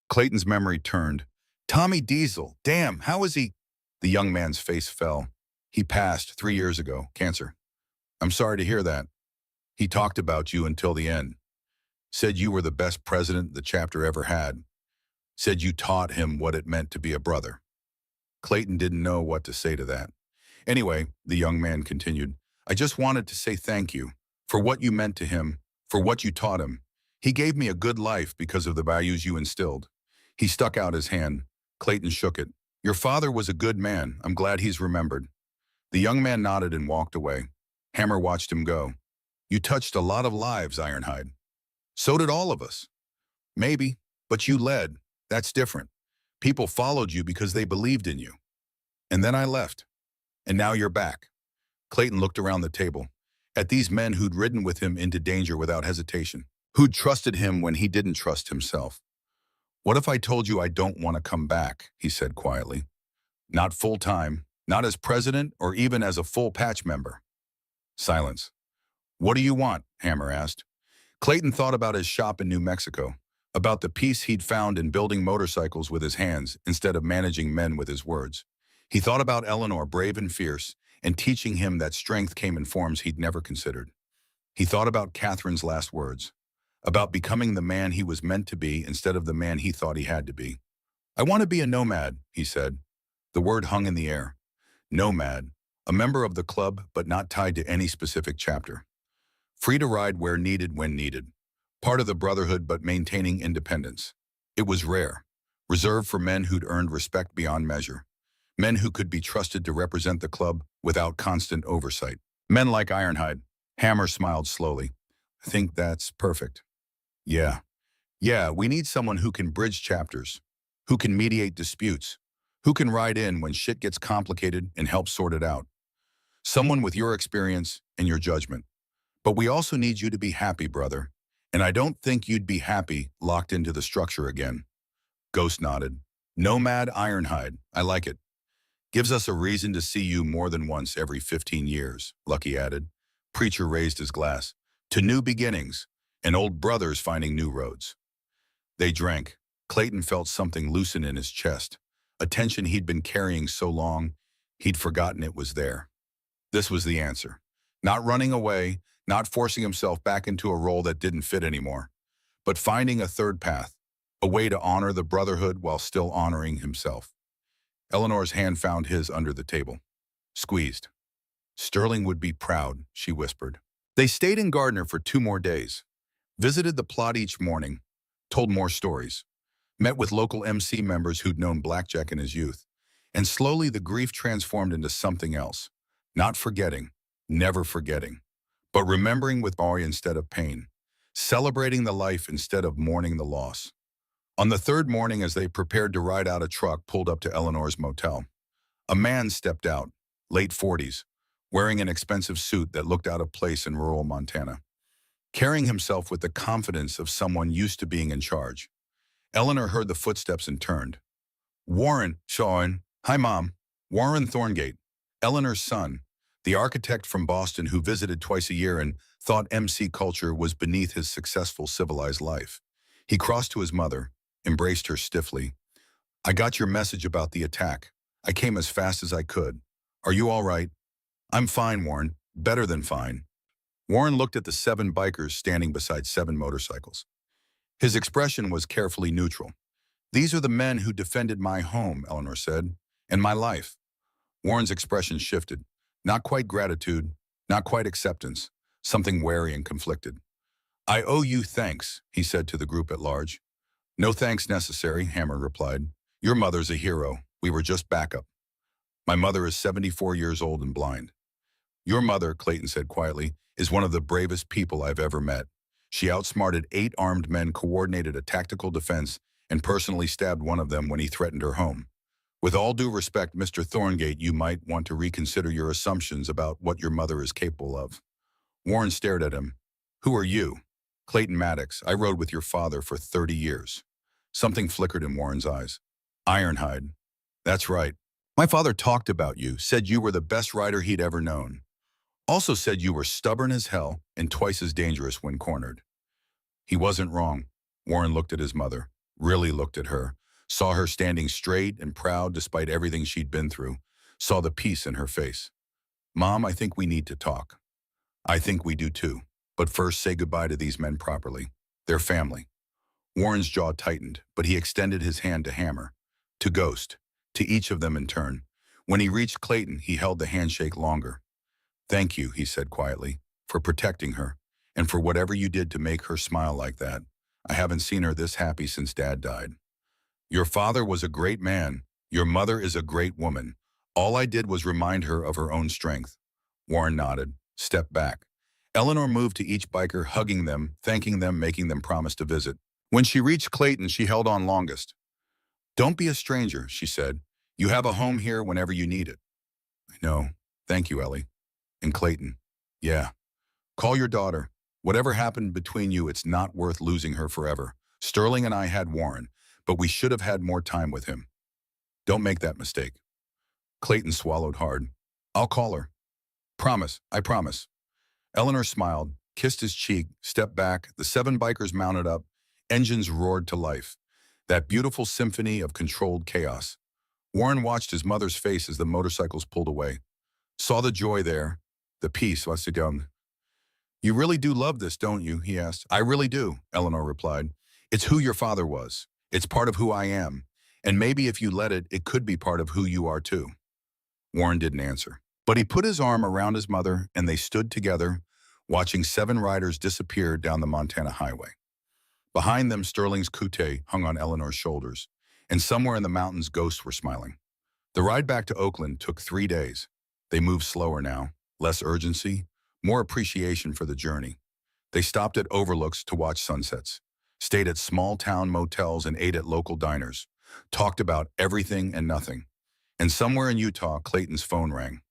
Clayton's memory turned. Tommy Diesel. Damn, how is he? The young man's face fell. He passed 3 years ago, cancer. I'm sorry to hear that. He talked about you until the end. Said you were the best president the chapter ever had. Said you taught him what it meant to be a brother. Clayton didn't know what to say to that. Anyway, the young man continued, I just wanted to say thank you for what you meant to him, for what you taught him. He gave me a good life because of the values you instilled. He stuck out his hand. Clayton shook it. Your father was a good man. I'm glad he's remembered. The young man nodded and walked away. Hammer watched him go. You touched a lot of lives, Ironhide. So did all of us. Maybe, but you led. That's different. People followed you because they believed in you. And then I left. And now you're back. Clayton looked around the table at these men who'd ridden with him into danger without hesitation, who'd trusted him when he didn't trust himself. What if I told you I don't want to come back, he said quietly. Not full-time, not as president or even as a full patch member. Silence. What do you want? Hammer asked. Clayton thought about his shop in New Mexico, about the peace he'd found in building motorcycles with his hands instead of managing men with his words. He thought about Eleanor, brave and fierce, and teaching him that strength came in forms he'd never considered. He thought about Catherine's last words, about becoming the man he was meant to be instead of the man he thought he had to be. I want to be a nomad, he said. The word hung in the air. Nomad, a member of the club but not tied to any specific chapter. Free to ride where needed when needed. Part of the brotherhood but maintaining independence. It was rare, reserved for men who'd earned respect beyond measure. Men who could be trusted to represent the club without constant oversight. Men like Ironhide. Hammer smiled slowly. I think that's perfect. Yeah, we need someone who can bridge chapters, who can mediate disputes, who can ride in when shit gets complicated and help sort it out. Someone with your experience and your judgment. But we also need you to be happy, brother. And I don't think you'd be happy locked into the structure again. Ghost nodded. Nomad Ironhide. I like it. Gives us a reason to see you more than once every 15 years, Lucky added. Preacher raised his glass. To new beginnings, and old brothers finding new roads. They drank. Clayton felt something loosen in his chest. A tension he'd been carrying so long, he'd forgotten it was there. This was the answer. Not running away, not forcing himself back into a role that didn't fit anymore, but finding a third path, a way to honor the brotherhood while still honoring himself. Eleanor's hand found his under the table. Squeezed. Sterling would be proud, she whispered. They stayed in Gardner for 2 more days, visited the plot each morning, told more stories, met with local MC members who'd known Blackjack in his youth, and slowly the grief transformed into something else. Not forgetting, never forgetting, but remembering with joy instead of pain, celebrating the life instead of mourning the loss. On the 3rd morning, as they prepared to ride out, a truck pulled up to Eleanor's motel. A man stepped out, late 40s, wearing an expensive suit that looked out of place in rural Montana, carrying himself with the confidence of someone used to being in charge. Eleanor heard the footsteps and turned. Warren, Sean. Hi, Mom. Warren Thorngate, Eleanor's son, the architect from Boston who visited twice a year and thought MC culture was beneath his successful civilized life. He crossed to his mother, embraced her stiffly. I got your message about the attack. I came as fast as I could. Are you all right? I'm fine, Warren. Better than fine. Warren looked at the 7 bikers standing beside 7 motorcycles. His expression was carefully neutral. These are the men who defended my home, Eleanor said, and my life. Warren's expression shifted. Not quite gratitude, not quite acceptance, something wary and conflicted. I owe you thanks, he said to the group at large. No thanks necessary, Hammer replied. Your mother's a hero. We were just backup. My mother is 74 years old and blind. Your mother, Clayton said quietly, is one of the bravest people I've ever met. She outsmarted 8 armed men, coordinated a tactical defense, and personally stabbed one of them when he threatened her home. With all due respect, Mr. Thorngate, you might want to reconsider your assumptions about what your mother is capable of. Warren stared at him. Who are you? Clayton Maddox. I rode with your father for 30 years. Something flickered in Warren's eyes. Ironhide. That's right. My father talked about you, said you were the best rider he'd ever known. Also said you were stubborn as hell and twice as dangerous when cornered. He wasn't wrong. Warren looked at his mother, really looked at her, saw her standing straight and proud despite everything she'd been through, saw the peace in her face. Mom, I think we need to talk. I think we do too. But first, say goodbye to these men properly. They're family. Warren's jaw tightened, but he extended his hand to Hammer, to Ghost, to each of them in turn. When he reached Clayton, he held the handshake longer. Thank you, he said quietly, for protecting her, and for whatever you did to make her smile like that. I haven't seen her this happy since Dad died. Your father was a great man. Your mother is a great woman. All I did was remind her of her own strength. Warren nodded, stepped back. Eleanor moved to each biker, hugging them, thanking them, making them promise to visit. When she reached Clayton, she held on longest. Don't be a stranger, she said. You have a home here whenever you need it. I know. Thank you, Ellie. And Clayton. Yeah. Call your daughter. Whatever happened between you, it's not worth losing her forever. Sterling and I had Warren, but we should have had more time with him. Don't make that mistake. Clayton swallowed hard. I'll call her. Promise, I promise. Eleanor smiled, kissed his cheek, stepped back, the 7 bikers mounted up, engines roared to life. That beautiful symphony of controlled chaos. Warren watched his mother's face as the motorcycles pulled away. Saw the joy there, the peace, was young. You really do love this, don't you? He asked. I really do, Eleanor replied. It's who your father was. It's part of who I am. And maybe if you let it, it could be part of who you are too. Warren didn't answer. But he put his arm around his mother and they stood together, watching 7 riders disappear down the Montana highway. Behind them, Sterling's coupe hung on Eleanor's shoulders, and somewhere in the mountains, ghosts were smiling. The ride back to Oakland took 3 days. They moved slower now, less urgency, more appreciation for the journey. They stopped at overlooks to watch sunsets, stayed at small-town motels and ate at local diners, talked about everything and nothing. And somewhere in Utah, Clayton's phone rang.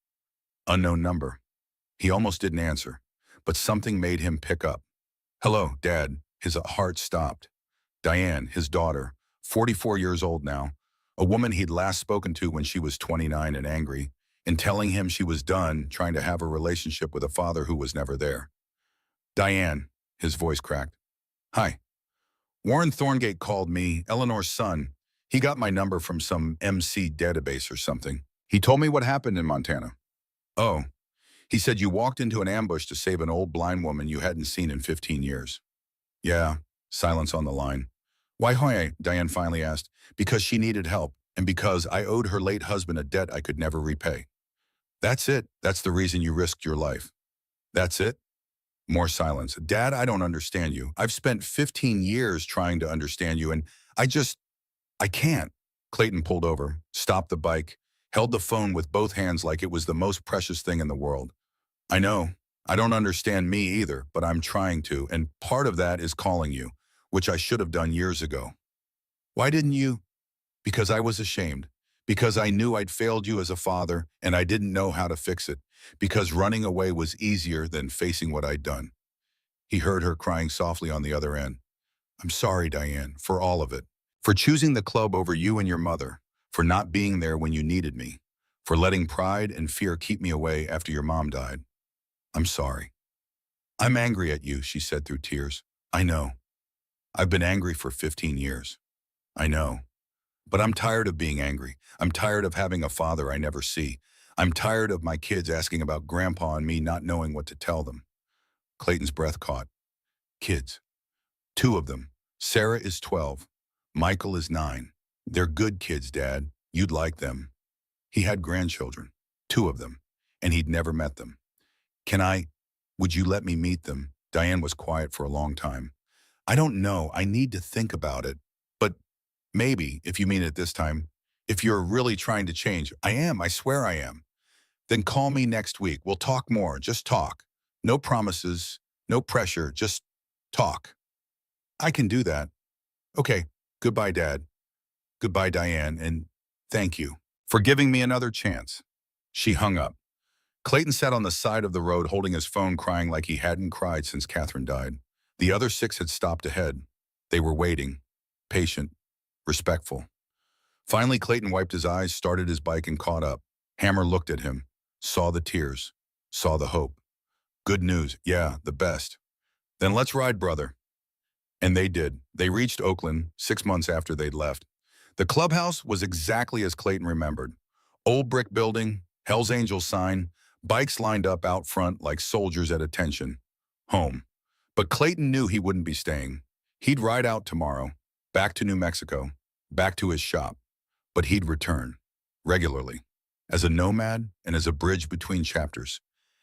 Unknown number. He almost didn't answer, but something made him pick up. Hello, Dad. His heart stopped. Diane, his daughter, 44 years old now, a woman he'd last spoken to when she was 29 and angry, and telling him she was done trying to have a relationship with a father who was never there. Diane, his voice cracked. Hi. Warren Thorngate called me, Eleanor's son. He got my number from some MC database or something. He told me what happened in Montana. Oh, he said you walked into an ambush to save an old blind woman you hadn't seen in 15 years. Yeah, silence on the line. Why, Diane finally asked. Because she needed help, and because I owed her late husband a debt I could never repay. That's it. That's the reason you risked your life. That's it? More silence. Dad, I don't understand you. I've spent 15 years trying to understand you, and I can't. Clayton pulled over, stopped the bike, held the phone with both hands like it was the most precious thing in the world. I know. I don't understand me either, but I'm trying to, and part of that is calling you, which I should have done years ago. Why didn't you? Because I was ashamed. Because I knew I'd failed you as a father, and I didn't know how to fix it. Because running away was easier than facing what I'd done. He heard her crying softly on the other end. I'm sorry, Diane, for all of it. For choosing the club over you and your mother. For not being there when you needed me. For letting pride and fear keep me away after your mom died. I'm sorry. I'm angry at you, she said through tears. I know. I've been angry for 15 years. I know. But I'm tired of being angry. I'm tired of having a father I never see. I'm tired of my kids asking about Grandpa and me not knowing what to tell them. Clayton's breath caught. Kids. 2 of them. Sarah is 12. Michael is 9. They're good kids, Dad. You'd like them. He had grandchildren. 2 of them. And he'd never met them. Would you let me meet them? Diane was quiet for a long time. I don't know. I need to think about it. But maybe, if you mean it this time, if you're really trying to change, I am. I swear I am. Then call me next week. We'll talk more. Just talk. No promises, no pressure. Just talk. I can do that. Okay. Goodbye, Dad. Goodbye, Diane. And thank you for giving me another chance. She hung up. Clayton sat on the side of the road holding his phone, crying like he hadn't cried since Catherine died. The other 6 had stopped ahead. They were waiting, patient, respectful. Finally, Clayton wiped his eyes, started his bike, and caught up. Hammer looked at him, saw the tears, saw the hope. Good news, yeah, the best. Then let's ride, brother. And they did. They reached Oakland 6 months after they'd left. The clubhouse was exactly as Clayton remembered. Old brick building, Hell's Angels sign, bikes lined up out front like soldiers at attention. Home. But Clayton knew he wouldn't be staying. He'd ride out tomorrow, back to New Mexico, back to his shop. But he'd return, regularly, as a nomad and as a bridge between chapters,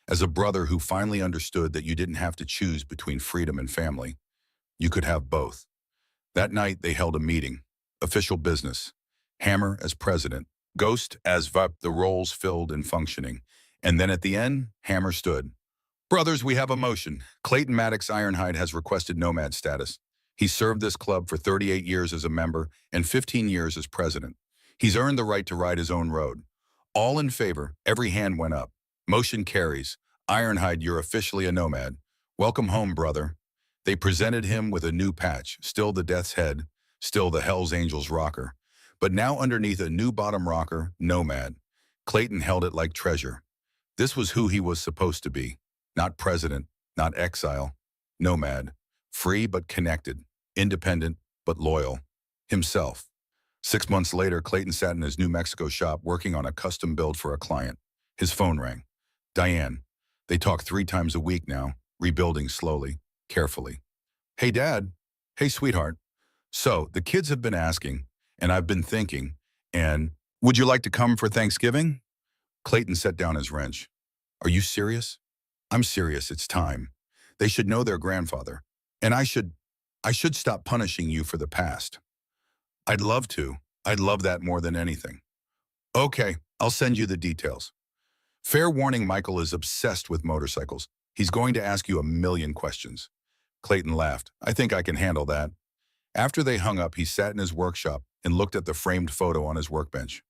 as a brother who finally understood that you didn't have to choose between freedom and family. You could have both. That night, they held a meeting, official business, Hammer as president, Ghost as VP, the roles filled and functioning. And then at the end, Hammer stood. Brothers, we have a motion. Clayton Maddox Ironhide has requested nomad status. He served this club for 38 years as a member and 15 years as president. He's earned the right to ride his own road. All in favor, every hand went up. Motion carries. Ironhide, you're officially a nomad. Welcome home, brother. They presented him with a new patch, still the Death's Head, still the Hells Angels rocker, but now underneath a new bottom rocker, Nomad. Clayton held it like treasure. This was who he was supposed to be. Not president, not exile. Nomad. Free but connected. Independent but loyal. Himself. 6 months later, Clayton sat in his New Mexico shop working on a custom build for a client. His phone rang. Diane. They talk 3 times a week now, rebuilding slowly, carefully. Hey, Dad. Hey, sweetheart. So, the kids have been asking, and I've been thinking, and would you like to come for Thanksgiving? Clayton set down his wrench. Are you serious? I'm serious, it's time. They should know their grandfather. And I should stop punishing you for the past. I'd love to. I'd love that more than anything. Okay, I'll send you the details. Fair warning, Michael is obsessed with motorcycles. He's going to ask you a million questions. Clayton laughed. I think I can handle that. After they hung up, he sat in his workshop and looked at the framed photo on his workbench.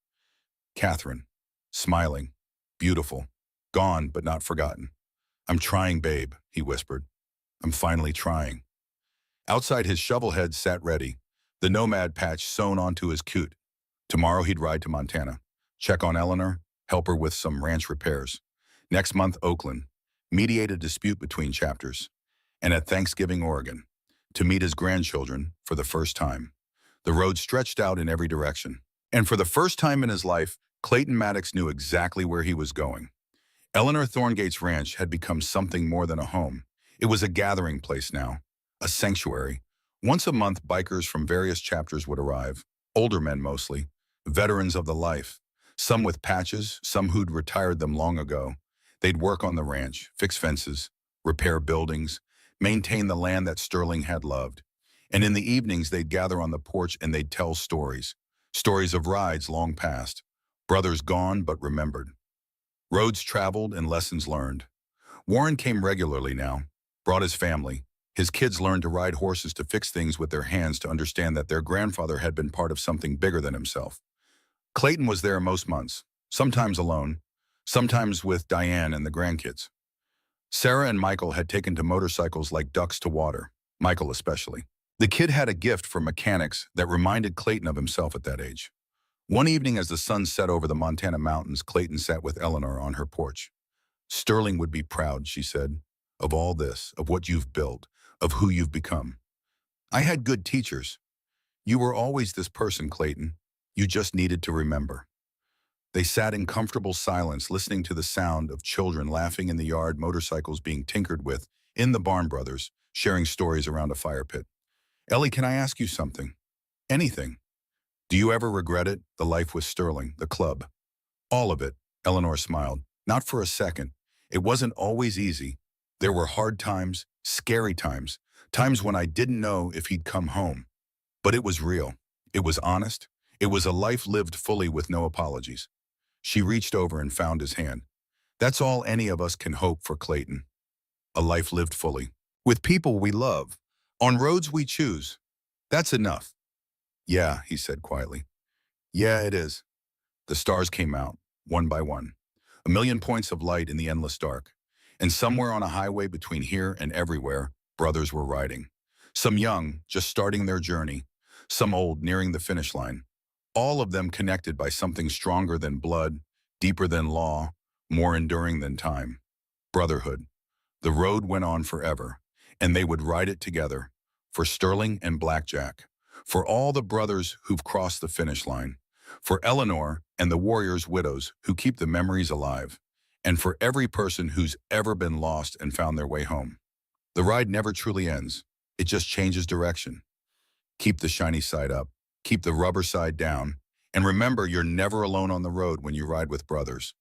Catherine, smiling, beautiful, gone but not forgotten. I'm trying, babe, he whispered. I'm finally trying. Outside, his shovel head sat ready, the Nomad patch sewn onto his coot. Tomorrow he'd ride to Montana, check on Eleanor, help her with some ranch repairs. Next month, Oakland, mediate a dispute between chapters. And at Thanksgiving, Oregon, to meet his grandchildren for the first time. The road stretched out in every direction. And for the first time in his life, Clayton Maddox knew exactly where he was going. Eleanor Thorngate's ranch had become something more than a home. It was a gathering place now, a sanctuary. Once a month, bikers from various chapters would arrive, older men mostly, veterans of the life, some with patches, some who'd retired them long ago. They'd work on the ranch, fix fences, repair buildings, maintain the land that Sterling had loved. And in the evenings, they'd gather on the porch and they'd tell stories. Stories of rides long past, brothers gone but remembered. Roads traveled and lessons learned. Warren came regularly now, brought his family. His kids learned to ride horses, to fix things with their hands, to understand that their grandfather had been part of something bigger than himself. Clayton was there most months, sometimes alone, sometimes with Diane and the grandkids. Sarah and Michael had taken to motorcycles like ducks to water, Michael especially. The kid had a gift for mechanics that reminded Clayton of himself at that age. One evening as the sun set over the Montana mountains, Clayton sat with Eleanor on her porch. Sterling would be proud, she said, of all this, of what you've built, of who you've become. I had good teachers. You were always this person, Clayton. You just needed to remember. They sat in comfortable silence, listening to the sound of children laughing in the yard, motorcycles being tinkered with, in the barn brothers, sharing stories around a fire pit. Ellie, can I ask you something? Anything. Do you ever regret it, the life with Sterling, the club? All of it, Eleanor smiled. Not for a second. It wasn't always easy. There were hard times, scary times, times when I didn't know if he'd come home. But it was real. It was honest. It was a life lived fully with no apologies. She reached over and found his hand. That's all any of us can hope for, Clayton. A life lived fully. With people we love. On roads we choose. That's enough. Yeah, he said quietly. Yeah, it is. The stars came out, one by one. A million points of light in the endless dark. And somewhere on a highway between here and everywhere, brothers were riding. Some young, just starting their journey. Some old, nearing the finish line. All of them connected by something stronger than blood, deeper than law, more enduring than time. Brotherhood. The road went on forever, and they would ride it together. For Sterling and Blackjack. For all the brothers who've crossed the finish line. For Eleanor and the warriors' widows who keep the memories alive. And for every person who's ever been lost and found their way home. The ride never truly ends. It just changes direction. Keep the shiny side up. Keep the rubber side down. And remember, you're never alone on the road when you ride with brothers.